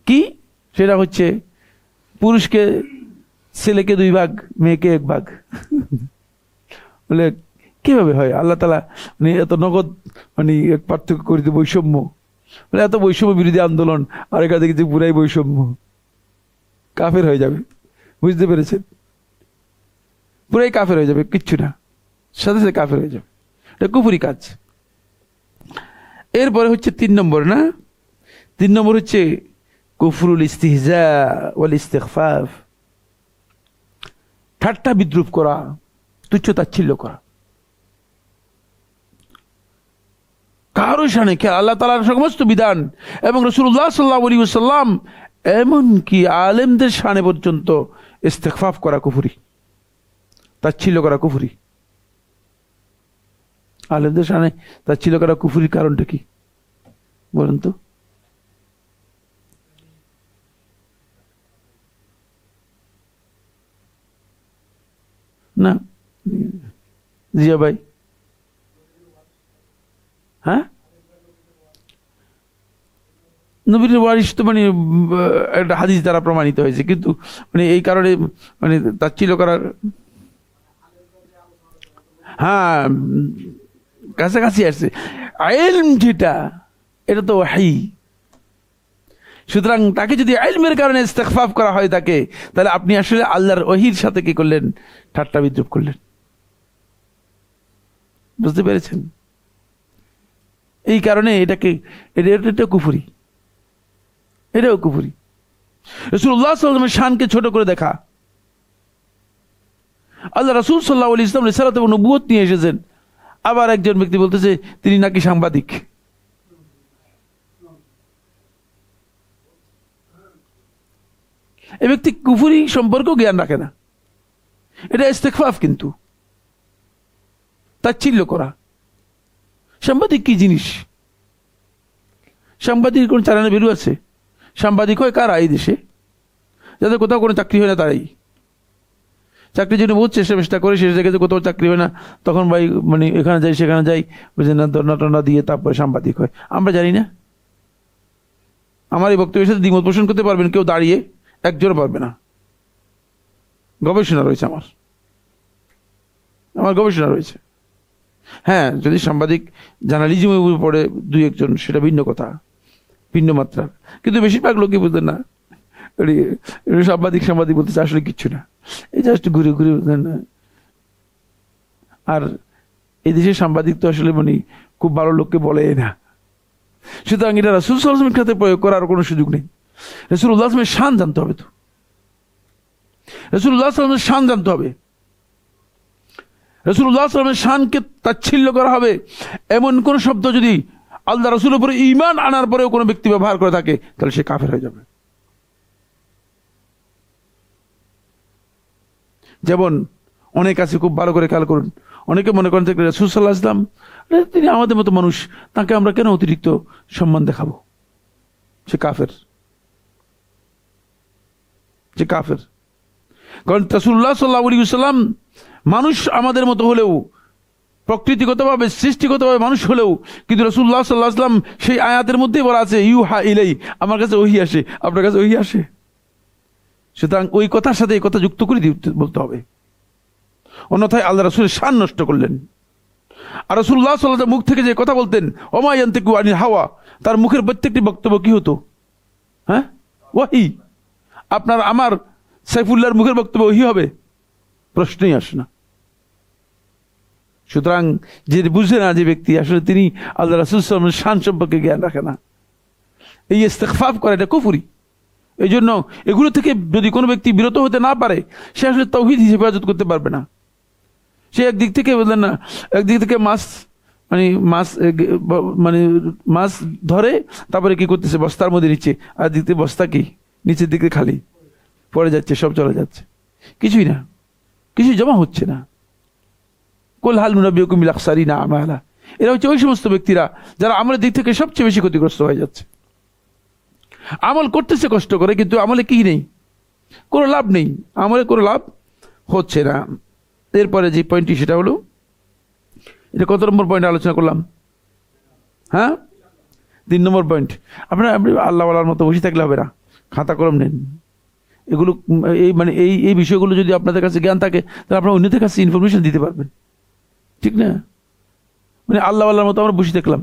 কি? সেটা হচ্ছে পুরুষকে, ছেলেকে 2 ভাগ, মেয়েকে 1 ভাগ। বলে কিভাবে হয়? আল্লাহ তাআলা এত নগদ এক পার্থক্য করে দিতে, বৈষম্য, এত বৈষম্য বিরোধী আন্দোলন, আর এখানে দেখেছি পুরাই বৈষম্য। কাফের হয়ে যাবে, বুঝতে পেরেছেন? পুরাই কাফের হয়ে যাবে, কিচ্ছু না, সাথে সাথে কাফের হয়ে যাবে। এটা কুফরি কাজ। এরপরে হচ্ছে 3 নম্বর, না 3 নম্বর হচ্ছে কুফরুল ইস্তিহজা ওয়াল ইস্তিগফাফ, ঠাট্টা বিদ্রুপ করা, তুচ্ছ তাচ্ছিল্য করা কারো শানে। আল্লাহ তাআলার সমস্ত বিধান এবং রাসূলুল্লাহ সাল্লাল্লাহু আলাইহি ওয়াসাল্লাম, এমনকি আলেমদের শানে পর্যন্ত ইস্তিগফাফ করা কুফরি, তাচ্ছিল্য করা কুফরি। আলেমদের শানে তাচ্ছিল্য করা কুফরির কারণটা কি বলেন তো? না জিয়া ভাই, হ্যাঁ, নবীর ওয়ারিস তো একটা হাদিস দ্বারা প্রমাণিত হয়েছে, কিন্তু এই কারণে তাচ্ছিল্য করার, হ্যাঁ, কাছাকাছি আসছে। ইলম যেটা, এটা তো ওয়াহী। সুতরাং তাকে যদি ইলমের কারণে ইস্তিগফাফ করা হয় তাকে, তাহলে আপনি আসলে আল্লাহর ওহীর সাথে কি করলেন? ঠাট্টা বিদ্রুপ করলেন। বুঝতে পেরেছেন? এই কারণে এটা কুফরি, এটাও কুফরি। রাসূলুল্লাহ সাল্লাল্লাহু আলাইহি ওয়াসাল্লামের শানকে ছোট করে দেখা। আল্লাহ রাসূল সাল্লাল্লাহু আলাইহি ওয়াসাল্লাম রিসালাত এবং নবুয়ত নিয়ে এসেছেন, আবার একজন ব্যক্তি বলতেছে তিনি নাকি সাংবাদিক। এই ব্যক্তি কুফরি সম্পর্কেও জ্ঞান রাখে না। এটা ইস্তিগফাফ, কিন্তু তাচ্ছিল্য করা। সাংবাদিক কি জিনিস? সাংবাদিক কোন চ্যানেলে বেরু আছে? সাংবাদিক হয় কারা? এই দেশে যাদের কোথাও কোনো চাকরি হয় না তারাই। চাকরির জন্য বহুত চেষ্টা করে, শেষ দেখে কোথাও চাকরি হয় না, তখন ভাই মানে এখানে যাই সেখানে যাই, বুঝলেন না, দন্না টন্না দিয়ে তারপরে সাংবাদিক হয়। আমরা জানি না? আমার এই বক্তব্যের সাথে দ্বিমত পোষণ করতে পারবেন কেউ দাঁড়িয়ে? একজনও পারবে না। গবেষণা রয়েছে, আমার গবেষণা রয়েছে। হ্যাঁ, যদি সাংবাদিক জার্নালিজমের উপর পড়ে দুই একজন, সেটা ভিন্ন কথা, ভিন্ন মাত্রা, কিন্তু বেশিরভাগ লোকই বুঝতেন না সাংবাদিক বলতে আসলে কিচ্ছু না, এই জাস্ট ঘুরে ঘুরে, বুঝলেন না। আর এই দেশের সাংবাদিক তো আসলে মানে খুব ভালো লোককে বলে না, সুতরাং এটা রাসূল সাল্লাল্লাহু আলাইহি ওয়াসাল্লামের ক্ষেত্রে প্রয়োগ করার কোনো সুযোগ নেই। রাসূলুল্লাহ সাল্লাল্লাহু আলাইহি ওয়াসাল্লামের শান জানতে হবে, তো রাসূলুল্লাহ সাল্লাল্লাহু আলাইহি ওয়াসাল্লামের শান জানতে হবে। রাসূলুল্লাহ সাল্লাল্লাহু আলাইহি ওয়াসাল্লামের শানকে তাচ্ছিল্য করা হবে এমন কোন শব্দ যদি আল্লাহ রাসূলের উপরে ঈমান আনার পরেও কোনো ব্যক্তি ব্যবহার করে থাকে, তাহলে সে কাফের হয়ে যাবে। যেমন অনেক আছে, খুব ভালো করে খেয়াল করুন, অনেকে মনে করেন যে রাসূল সাল্লাল্লাহু আলাইহি ওয়াসাল্লাম তিনি আমাদের মতো মানুষ, তাকে আমরা কেন অতিরিক্ত সম্মান দেখাবো? সে কাফের, সে কাফের। কারণ রাসূলুল্লাহ সাল্লাল্লাহু আলাইহি ওয়াসাল্লাম মানুষ আমাদের মতো হলেও, প্রকৃতিগতভাবে সৃষ্টিগতভাবে মানুষ হলেও, কিন্তু রাসূলুল্লাহ সাল্লাল্লাহু আলাইহি ওয়াসাল্লাম সেই আয়াতের মধ্যেই বলা আছে ইউহা ইলাই, আমার কাছে ওহী আসে, আপনার কাছে ওহী আসে। সুতরাং ওই কথার সাথে এই কথা যুক্ত করে বলতে হবে, অন্যথায় আল্লাহ রাসূলের শান নষ্ট করলেন। আর রাসূলুল্লাহ সাল্লাল্লাহু আলাইহি ওয়াসাল্লাম মুখ থেকে যে কথা বলতেন, ওমা ইয়ানতিকু আনিল হাওয়া, তার মুখের প্রত্যেকটি বক্তব্য কি হতো? হ্যাঁ, ওহী। আপনার আমার সাইফুল্লাহর মুখের বক্তব্য ওহী হবে? প্রশ্নই আসে না। সুতরাং যে বুঝে না যে ব্যক্তি, আসলে তিনি আল্লাহ রাসূল সাল্লাল্লাহু আলাইহি ওয়াসাল্লামের শান সম্পর্কে জ্ঞান রাখে না, এই ইস্তিগফাফ করে, এটা কুফরি। এই জন্য এগুলো থেকে যদি কোনো ব্যক্তি বিরত হতে না পারে, সে আসলে তাওহীদ হেফাজত করতে পারবে না। সে একদিক থেকে, বুঝলেন না, একদিক থেকে মাছ ধরে তারপরে কি করতেছে, বস্তার মধ্যে নিচ্ছে, আর দিক থেকে বস্তা কি নিচের দিকে খালি পড়ে যাচ্ছে, সব চলে যাচ্ছে, কিছুই না, কিছুই জমা হচ্ছে না। কুল হাল নুনাব্বিউকুম বিল আখসারিনা আমালা, এরা হচ্ছে ওই সমস্ত ব্যক্তিরা যারা আমলের দিক থেকে সবচেয়ে বেশি ক্ষতিগ্রস্ত হয়ে যাচ্ছে। আমল করতেছে কষ্ট করে, কিন্তু আমলে কি নেই, কোনো লাভ নেই, আমলে কোনো লাভ হচ্ছে না। এরপরে যে পয়েন্টটি, সেটা হলো, এটা কত নম্বর পয়েন্ট আলোচনা করলাম? হ্যাঁ, 3 নম্বর পয়েন্ট। আপনি আল্লাহওয়ালার মতো বসে থাকলে হবে না, খাতা কলম নেন। এগুলো এই বিষয়গুলো যদি আপনাদের কাছে জ্ঞান থাকে, তাহলে আপনারা অন্যদের কাছে ইনফরমেশন দিতে পারবেন, ঠিক না? মানে আল্লাহওয়ালার মতো আমরা বসে থাকলাম,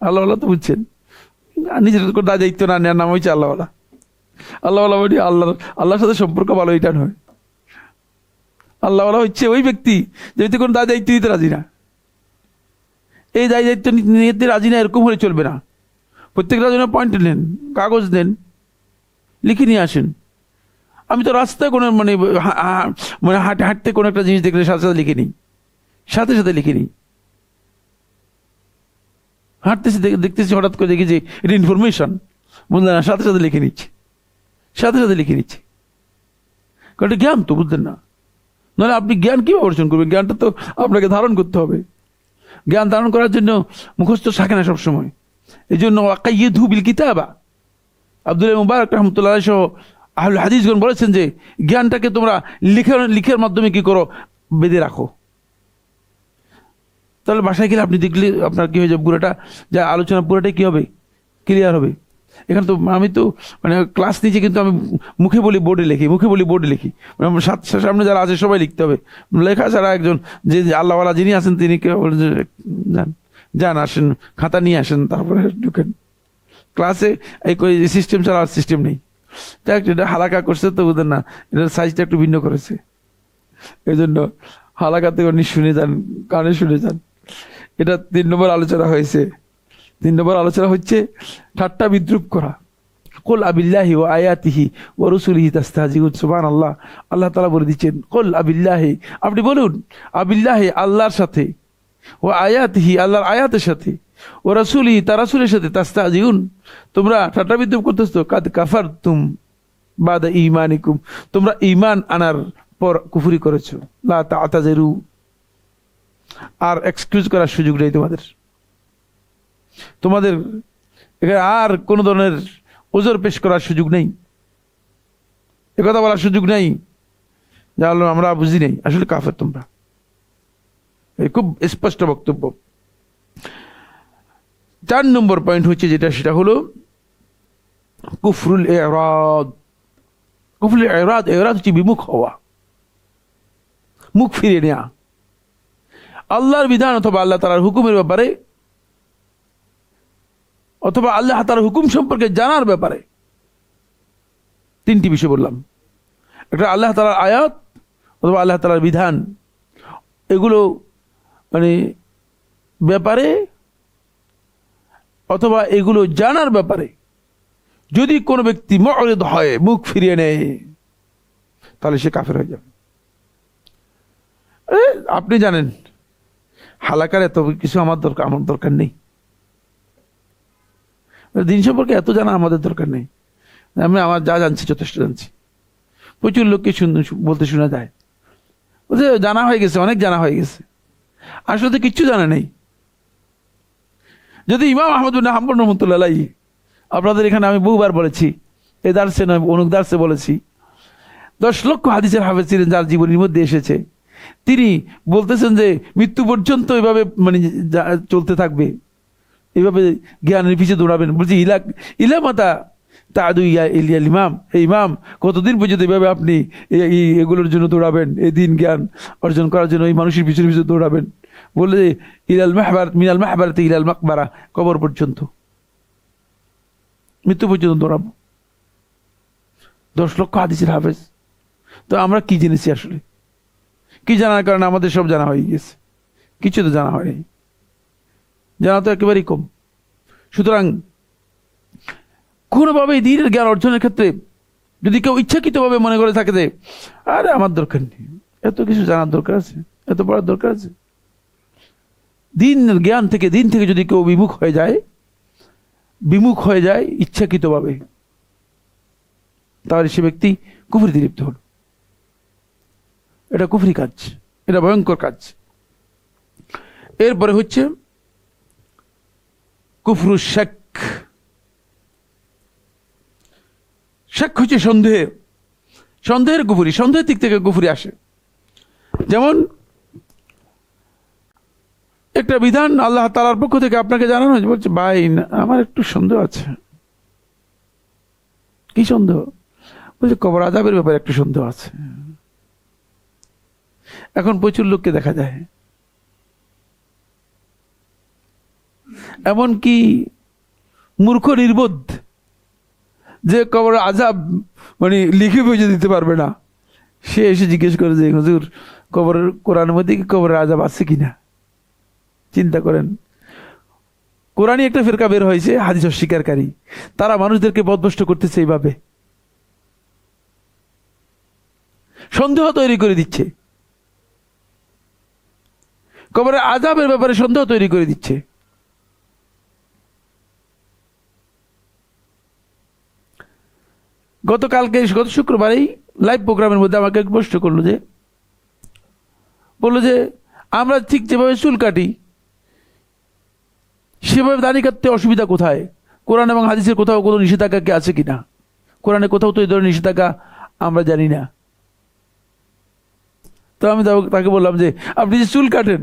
আল্লাহওয়ালা তো বুঝছেন, নিজের দায়িত্ব না নেওয়ার নাম হচ্ছে আল্লাহওয়ালা। আল্লাহওয়ালা মানে আল্লাহর সাথে সম্পর্ক ভালো, এটা নয়। আল্লাহওয়ালা হচ্ছে ওই ব্যক্তি যে ব্যক্তি কোনো দায়িত্ব নিতে রাজি না। এই দায়িত্ব নিতে রাজি না, এরকম হলে চলবে না। প্রত্যেকটা জন্য পয়েন্ট নেন, কাগজ নেন, লিখে নিয়ে আসেন। আমি তো রাস্তায় কোনো মানে হাঁটতে কোনো একটা জিনিস দেখলে সাথে সাথে লিখে নিই, সাথে সাথে লিখে নিই। হাঁটতেছি, দেখতেছি, হঠাৎ করে দেখি যে এটা ইনফরমেশন, বুঝলেন না, সাথে সাথে লিখে নিচ্ছি, সাথে সাথে লিখে নিচ্ছি। কারণ এটা জ্ঞান তো, বুঝলেন না। নাহলে আপনি জ্ঞান কীভাবে অর্জন করবেন? জ্ঞানটা তো আপনাকে ধারণ করতে হবে। জ্ঞান ধারণ করার জন্য মুখস্থ থাকে না সবসময়। এই জন্য ওয়াকাইয়িদহু বিল কিতাবা, আব্দুল্লাহ মুবারক রাহমাতুল্লাহ আলাইহি সহ আহলুল হাদিসগণ বলেছেন যে জ্ঞানটাকে তোমরা লিখার মাধ্যমে কি করো, বেঁধে রাখো। তাহলে বাসায় গেলে আপনি দেখলে আপনার কি হয়ে যাবে, পুরোটা যা আলোচনা পুরোটাই কি হবে, ক্লিয়ার হবে। এখানে তো আমি তো মানে ক্লাস নিচ্ছি, কিন্তু আমি মুখে বলি বোর্ডে লিখি, মুখে বলি বোর্ডে লিখি। সামনে যারা আছে সবাই লিখতে হবে, লেখা ছাড়া একজন যে আল্লাহওয়ালা যিনি আছেন তিনি কেউ বলেন যে যান আসেন, খাতা নিয়ে আসেন, তারপরে ঢুকেন ক্লাসে। এই সিস্টেম ছাড়া আর সিস্টেম নেই। যাক, এটা হালাকা করছে তো, বুঝলেন না, এটার সাইজটা একটু ভিন্ন করেছে, এই জন্য হালাকাতে উনি শুনে যান, কানে শুনে যান। এটা 3 নম্বর আলোচনা হয়েছে। 3 নম্বর আলোচনা হচ্ছে ঠাট্টা বিদ্রুপ করা। কুল আবিল্লাহি ওয়া আয়াতিহি ওয়া রাসূলিহি তাস্তাহজিউন। সুবহানাল্লাহ, আল্লাহ তাআলা বলে দিচ্ছেন কুল আবিল্লাহি, আপনি বলুন আবিল্লাহি, আল্লাহর সাথে, ওয়া আয়াতিহি, আল্লাহর আয়াতের সাথে, ওয়া রাসূলিহি, তার রাসূলের সাথে, তাস্তাহজিউন, তোমরা ঠাট্টা বিদ্রুপ করতেছো। কাদ কাফারতুম বাদা ঈমানিকুম, তোমরা ঈমান আনার পর কুফরি করেছো। লা তা'তাযিরু, আর এক্সকিউজ করার সুযোগ নেই তোমাদের এখানে, আর কোন ধরনের ওজর পেশ করার সুযোগ নেই, একথা বলার সুযোগ নেই জানলো আমরা বুঝি নেই, আসলে কাফের তোমরা। এই খুব স্পষ্ট বক্তব্য। 4 নম্বর পয়েন্ট হচ্ছে যেটা, সেটা হলো কুফরুল ইরাদ। কুফরুল ইরাদ, ইরাদ হচ্ছে বিমুখ হওয়া, মুখ ফিরিয়ে নেওয়া আল্লাহর বিধান অথবা আল্লাহ তাআলার হুকুমের ব্যাপারে, অথবা আল্লাহ তাআলার হুকুম সম্পর্কে জানার ব্যাপারে। 3টি বিষয় বললাম, একটা আল্লাহ তাআলার আয়াত অথবা আল্লাহ তাআলার বিধান, এগুলো মানে ব্যাপারে অথবা এগুলো জানার ব্যাপারে যদি কোনো ব্যক্তি মুরিদ হয়, মুখ ফিরিয়ে নেয়, তাহলে সে কাফের হয়ে যাবে। আপনি জানেন হালাকার এত কিছু আমার দরকার নেই, দিন সম্পর্কে এত জানা আমাদের দরকার নেই। আমি আমার যা জানছি যথেষ্ট জানছি। প্রচুর লোককে বলতে শোনা যায় বলছে জানা হয়ে গেছে, অনেক জানা হয়ে গেছে। আসলে তো কিচ্ছু জানা নেই। যদি ইমাম আহমদ বিন হাম্বল রহমতুল্লাহ আলাইহি, আপনাদের এখানে আমি বহুবার বলেছি, এই দার্সে নয় অনেক দার্সে বলেছি, 10 লক্ষ হাদিসের হাফেজ ছিলেন, যার জীবনের মধ্যে এসেছে। তিনি বলতেছেন যে মৃত্যু পর্যন্ত এভাবে মানে চলতে থাকবে, এইভাবে জ্ঞানের পিছিয়ে দৌড়াবেন। বলছি ইলা মাতা তাদু ইয়া ইলিয়াল ইমাম, এই ইমাম কতদিন পর্যন্ত এইভাবে আপনি এগুলোর জন্য দৌড়াবেন, এই দিন জ্ঞান অর্জন করার জন্য এই মানুষের পিছনে পিছনে দৌড়াবেন? বলে ইলাল মাহবার মিনাল মাহবারাতি ইলাল মাকবারা, কবর পর্যন্ত, মৃত্যু পর্যন্ত দৌড়াবো। 10 লক্ষ হাদিসের হাফেজ। তো আমরা কি জেনেছি আসলে? কি জানার কারণে আমাদের সব জানা হয়ে গেছে? কিছু তো জানা হয়নি, জানা তো একেবারেই কম। সুতরাং কোনোভাবে দ্বীনের জ্ঞান অর্জনের ক্ষেত্রে যদি কেউ ইচ্ছাকৃতভাবে মনে করে থাকে যে আরে আমার দরকার নেই, এত কিছু জানার দরকার আছে, এত পড়ার দরকার আছে, দ্বীনের জ্ঞান থেকে, দিন থেকে যদি কেউ বিমুখ হয়ে যায় ইচ্ছাকৃতভাবে, তাহলে সে ব্যক্তি কুফরিতে লিপ্ত হল। এটা কুফরি কাজ, এটা ভয়ঙ্কর কাজ। এরপরে হচ্ছে কুফরু শাক। শাক হচ্ছে সন্দেহের কুফরি, সন্দেহের দিক থেকে কুফরি আসে। যেমন একটা বিধান আল্লাহ তাআলার পক্ষ থেকে আপনাকে জানানো হয়েছে, বলছে ভাই আমার একটু সন্দেহ আছে। কি সন্দেহ? বলছে কবর আযাবের ব্যাপারে একটু সন্দেহ আছে। এখন প্রচুর লোককে দেখা যায়, এমনকি মূর্খ নির্বোধ, যে কবর আযাব মানে লিখে বুঝে দিতে পারবে না, সে এসে জিজ্ঞেস করে যে হুজুর কবরের কোরআনের মধ্যে কি কবরের আযাব আছে কিনা? চিন্তা করেন, কোরআনই একটা ফিরকা বের হয়েছে হাদিস অস্বীকারী, তারা মানুষদেরকে বদভস্ত করতেছে, এইভাবে সন্দেহ তৈরি করে দিচ্ছে, কবরের আযাবের ব্যাপারে সন্দেহ তৈরি করে দিচ্ছে। গত শুক্রবারেই লাইভ প্রোগ্রামের মধ্যে আমাকে প্রশ্ন করলো, বললো যে আমরা ঠিক যেভাবে চুল কাটি সেভাবে দাড়ি কাটতে অসুবিধা কোথায়? কোরআন এবং হাদিসের কোথাও কোনো নিষেধাজ্ঞা কি আছে কিনা? কোরআনে কোথাও তো এই ধরনের নিষেধাজ্ঞা আমরা জানি না। তো আমি তাকে বললাম যে আপনি যে চুল কাটেন,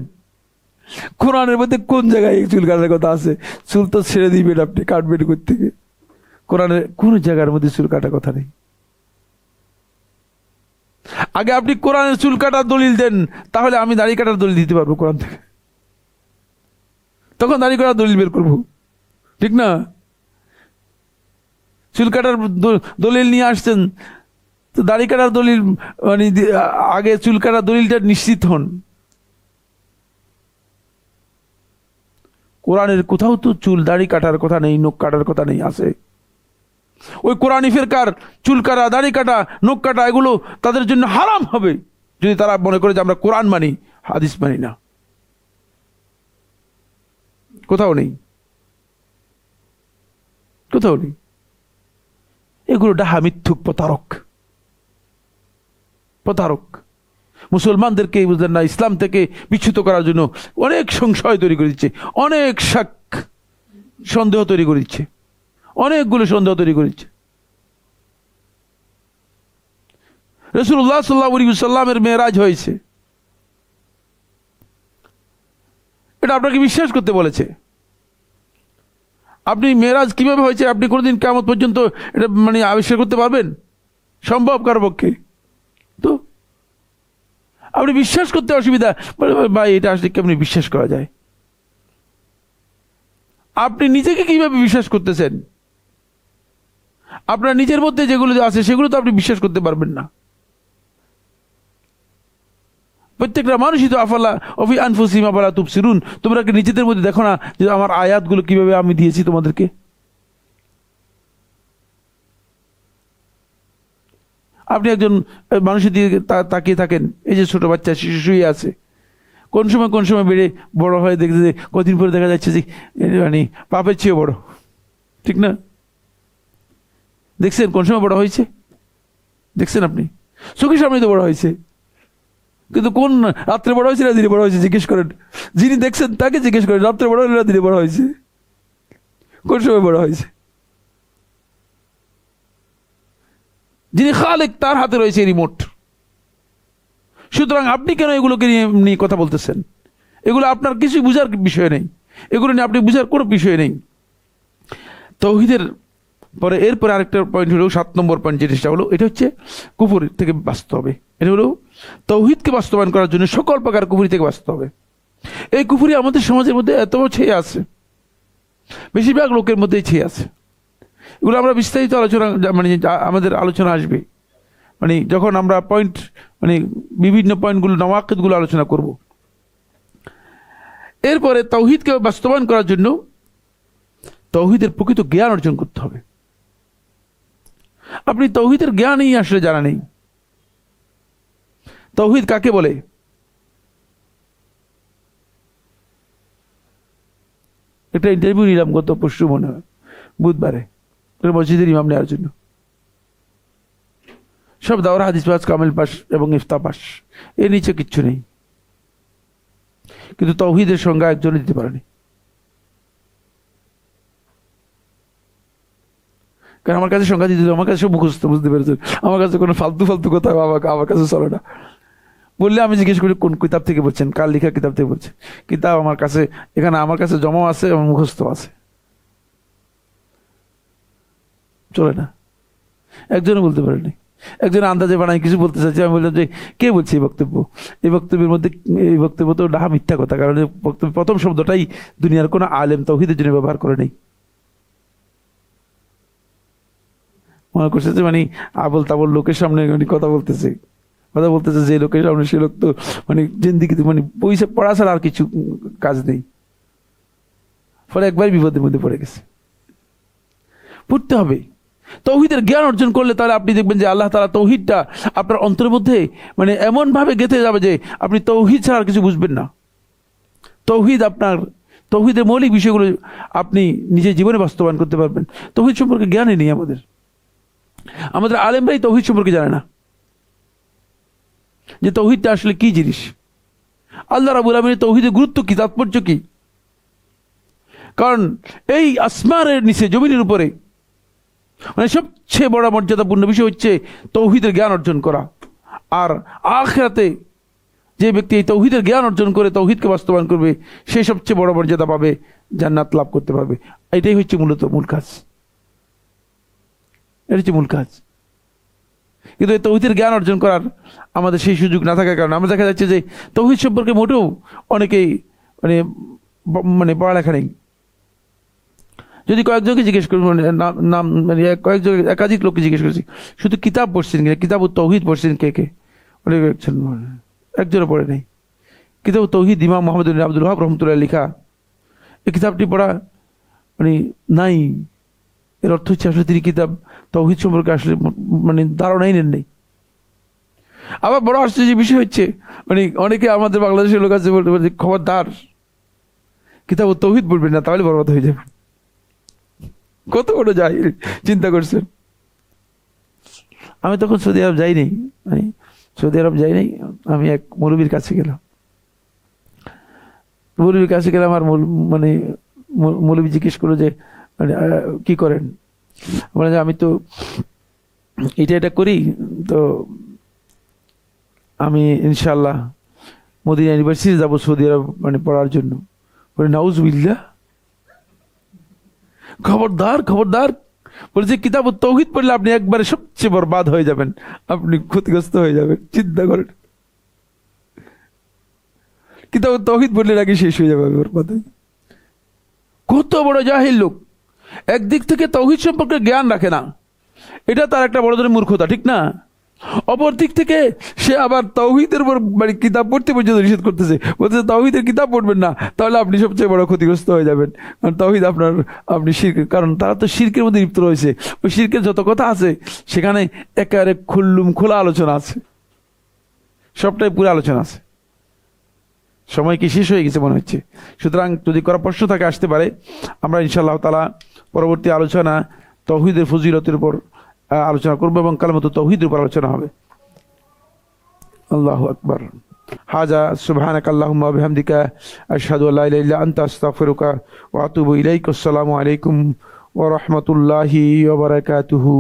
কোরআনের মধ্যে কোন জায়গায় চুল কাটার কথা আছে? চুল তো ছেড়ে দিবেন, আপনি কাটবেন কোত্থেকে? কোরআনের কোন জায়গার মধ্যে চুল কাটার কথা নেই। আগে আপনি কোরআনের চুল কাটার দলিল দেন, তাহলে আমি দাড়ি কাটার দলিল দিতে পারবো কোরআন থেকে, তখন দাড়ি কাটার দলিল বের করবো, ঠিক না? চুল কাটার দলিল নিয়ে আসছেন, তো দাড়ি কাটার দলিল মানে আগে চুল কাটার দলিলটা নিশ্চিত হন। কোরআনের কোথাও তো চুল দাড়ি কাটার কথা নেই, নখ কাটার কথা নেই। আছে ওই কোরআনি ফিরকার চুল কাটা, দাড়ি কাটা, নখ কাটা এগুলো তাদের জন্য হারাম হবে যদি তারা মনে করে যে আমরা কোরআন মানি, হাদিস মানি না। কোথাও নেই, কোথাও নেই। এগুলো ডাহা, মিথ্যুক, প্রতারক মুসলমানদেরকে বুঝলেন না, ইসলাম থেকে বিচ্যুত করার জন্য অনেক সংশয় তৈরি করে দিচ্ছে, অনেক সন্দেহ তৈরি করে দিচ্ছে, অনেকগুলো সন্দেহ তৈরি করে দিচ্ছে। রাসূলুল্লাহ সাল্লাল্লাহু আলাইহি ওয়াসাল্লামের মেরাজ হয়েছে, এটা আপনাকে বিশ্বাস করতে বলেছে। আপনি মেরাজ কিভাবে হয়েছে আপনি কোনোদিন কিয়ামত পর্যন্ত এটা মানে আবিষ্কার করতে পারবেন? সম্ভব কারো পক্ষে? তো আপনি বিশ্বাস করতে অসুবিধা, ভাই এটা আসলে কেমনি বিশ্বাস করা যায়? আপনি নিজেকে কিভাবে বিশ্বাস করতেছেন? আপনার নিজের মধ্যে যেগুলো আছে সেগুলো তো আপনি বিশ্বাস করতে পারবেন না। প্রত্যেকটা মানুষই তো আফালা অফি আনফুসিহিম আফালা তুবসিরুন, তোমরা কি নিজেদের মধ্যে দেখো না যে আমার আয়াতগুলো কিভাবে আমি দিয়েছি তোমাদেরকে? আপনি একজন মানুষের দিকে তাকিয়ে থাকেন, এই যে ছোট বাচ্চা শিশু শুয়ে আছে, কোন সময় বেড়ে বড় হয়ে দেখতে কদিন পরে দেখা যাচ্ছে যে মানে পাপের চেয়ে বড়, ঠিক না? দেখছেন কোন সময় বড় হয়েছে? দেখছেন আপনি চোখের সামনে তো বড় হয়েছে, কিন্তু কোন রাত্রে বড় হয়েছে না দিনে বড় হয়েছে জিজ্ঞেস করেন। যিনি দেখছেন তাকে জিজ্ঞেস করেন রাত্রে বড় হলে না দিনে বড় হয়েছে, কোন সময় বড় হয়েছে? যিনি খালেক তার হাতে রয়েছে রিমোট। সুতরাং আপনি কেন এগুলোকে নিয়ে কথা বলতেছেন? এগুলো আপনার কিছু বুঝার বিষয় নেই, এগুলো নিয়ে আপনি বুঝার কোনো বিষয় নেই। তাওহীদের পরে এরপরে আরেকটা পয়েন্ট হলো 7 নম্বর পয়েন্ট, যেটা হলো এটা হচ্ছে কুফর থেকে বাঁচতে হবে। এটা হলো তাওহীদকে বাস্তবায়ন করার জন্য সকল প্রকার কুফরি থেকে বাঁচতে হবে। এই কুফরি আমাদের সমাজের মধ্যে এত ছেয়ে আছে, বেশিরভাগ লোকের মধ্যেই ছেয়ে আছে। এগুলো আমরা বিস্তারিত আলোচনা মানে আমাদের আলোচনা আসবে, মানে যখন আমরা পয়েন্ট মানে বিভিন্ন পয়েন্টগুলো নওয়াকিদগুলো আলোচনা করব। এরপরে তাওহীদকে বাস্তবায়ন করার জন্য তাওহীদের প্রকৃত জ্ঞান অর্জন করতে হবে। আপনি তাওহীদের জ্ঞানই আসলে জানা নেই। তাওহীদ কাকে বলে? একটা ইন্টারভিউ নিলাম গত পরশু মনে হয় বুধবারে মসজিদের ইমাম নেওয়ার জন্য। সব দাওরা হাদিস পাস, কামেল পাস এবং ইফতা পাস, এর নিচে কিচ্ছু নেই। কিন্তু তাওহীদের সংজ্ঞা একজনে দিতে পারেনি। কারণ আমার কাছে সংজ্ঞা দিতে, আমার কাছে সব মুখস্থ, বুঝতে পেরেছেন? আমার কাছে কোনো ফালতু কথা আমার কাছে চলে না। বললে আমি জিজ্ঞেস করি কোন কিতাব থেকে বলছেন, কার লেখা কিতাব থেকে বলছেন। কিতাব আমার কাছে এখানে আমার কাছে জমা আছে এবং মুখস্থ আছে, চলে না। একজনও বলতে পারেনি। একজন আন্দাজে বানায় কিছু বলতে চাইছে, আমি বললাম যে কে বলছে এই বক্তব্য? এই বক্তব্যের মধ্যে এই বক্তব্য তো ডাহা মিথ্যা কথা, কারণ বক্তব্য প্রথম শব্দটাই দুনিয়ার কোনো আলেম তাওহীদের জন্য ব্যবহার করে নেই। মনে করছে যে মানে আবল তাবল লোকের সামনে কথা বলতেছে যে লোকের সামনে, সে লোক তো মানে জিন্দিগিতে মানে পয়সা পড়া ছাড়া আর কিছু কাজ নেই। ফলে একবার বিপদের মধ্যে পড়ে গেছে। পড়তে হবে, তাওহীদের জ্ঞান অর্জন করলে তাহলে আপনি দেখবেন যে আল্লাহ তাআলা তাওহীদটা আপনার অন্তরের মধ্যে মানে এমন ভাবে গেঁথে যাবে যে আপনি তাওহীদ ছাড়া আর কিছু বুঝবেন না। তাওহীদের মৌলিক বিষয়গুলো আপনি নিজের জীবনে বাস্তবায়ন করতে পারবেন। তাওহীদ সম্পর্কে জ্ঞানই নেই আমাদের আলেমরাই তাওহীদ সম্পর্কে জানে না যে তাওহীদটা আসলে কি জিনিস, আল্লাহ রাব্বুল আলামিনের তাওহীদের গুরুত্ব কি, তাৎপর্য কি। কারণ এই আসমানের নিচে জমিনের উপরে মানে সবচেয়ে বড় মর্যাদাপূর্ণ বিষয় হচ্ছে তাওহীদের জ্ঞান অর্জন করা। আর আখিরাতে যে ব্যক্তি এই তাওহীদের জ্ঞান অর্জন করে তাওহীদকে বাস্তবায়ন করবে, সে সবচেয়ে বড় মর্যাদা পাবে, জান্নাত লাভ করতে পারবে। এটাই হচ্ছে মূলত মূল কাজ, এটা হচ্ছে মূল কাজ। কিন্তু এই তাওহীদের জ্ঞান অর্জন করার আমাদের সেই সুযোগ না থাকার কারণে আমরা দেখা যাচ্ছে যে তাওহীদ সম্পর্কে মোটেও অনেকেই মানে পড়ালেখা নেই। যদি কয়েকজনকে জিজ্ঞেস করি নাম মানে কয়েকজন একাধিক লোককে জিজ্ঞেস করেছি শুধু কিতাব পড়ছেন কিনা, কিতাব তাওহীদ পড়ছেন কে কে, একজনও পড়ে নেই। কিতাব তাওহীদ ইমাম মুহাম্মদ ইবনে আব্দুল ওয়াহাব রাহমাতুল্লাহ লেখা, এই কিতাবটি পড়া মানে নাই। এর অর্থ হচ্ছে আসলে তিনি কিতাব তাওহীদ সম্পর্কে আসলে মানে ধারণাই নেই। আবার বড় আশ্চর্য বিষয় হচ্ছে মানে অনেকে আমাদের বাংলাদেশের লোক আছে বলতে খবরদার কিতাব তাওহীদ পড়বেন না, তাহলে বরবাদ হয়ে যাবে। কত বড় যায় চিন্তা করছেন। আমি তখন সৌদি আরব যাইনি, আমি এক মৌলবীর কাছে গেলাম। আর মানে মৌলবী জিজ্ঞেস করলো যে মানে কি করেন, বলে যে আমি তো এটা করি, তো আমি ইনশাআল্লাহ মদিনা ইউনিভার্সিটি যাবো সৌদি আরব মানে পড়ার জন্য। বলে নাউজুবিল্লাহ, খবরদার খবরদার। বলছে কিতাব তৌহিদ পড়লে আপনি একবারে সবচেয়ে বরবাদ হয়ে যাবেন, আপনি ক্ষতিগ্রস্ত হয়ে যাবেন। চিন্তা করেন, কিতাব তৌহিদ পড়লে নাকি শেষ হয়ে যাবে বরবাদ হয়ে। কত বড় জাহিল লোক, একদিক থেকে তৌহিদ সম্পর্কে জ্ঞান রাখে না, এটা তার একটা বড় ধরনের মূর্খতা, ঠিক না? অপর দিক থেকে সে আবার তাওহীদের উপর মানে কিতাব পড়তে পর্যন্ত নিষেধ করতেছে, বলতেছে তাওহীদের কিতাব পড়বেন না, তাহলে আপনি সবচেয়ে বড় ক্ষতিগ্রস্ত হয়ে যাবেন। কারণ তাওহীদ আপনি শিরক, কারণ তারা তো শিরকের মধ্যে লিপ্ত রয়েছে। ওই শিরকের যত কথা আছে সেখানে একেবারে খোলা আলোচনা আছে, সবটাই পুরো আলোচনা আছে। সময় কি শেষ হয়ে গেছে মনে হচ্ছে? সুতরাং যদি করা প্রশ্ন থাকে আসতে পারে, আমরা ইনশাআল্লাহ তাআলা পরবর্তী আলোচনা তাওহীদের ফজিলতের উপর আলোচনা করবো এবং কালেমাতুত তাওহীদের উপর আলোচনা হবে। আল্লাহু আকবার। হাজা সুবহানাকা আল্লাহুম্মা ওয়া বিহামদিকা আশহাদু আল্লা ইলাহা ইল্লা আনতা আস্তাগফিরুকা ওয়া আতুবু ইলাইক। আসসালামু আলাইকুম ওয়া রাহমাতুল্লাহি ওয়া বারাকাতুহু।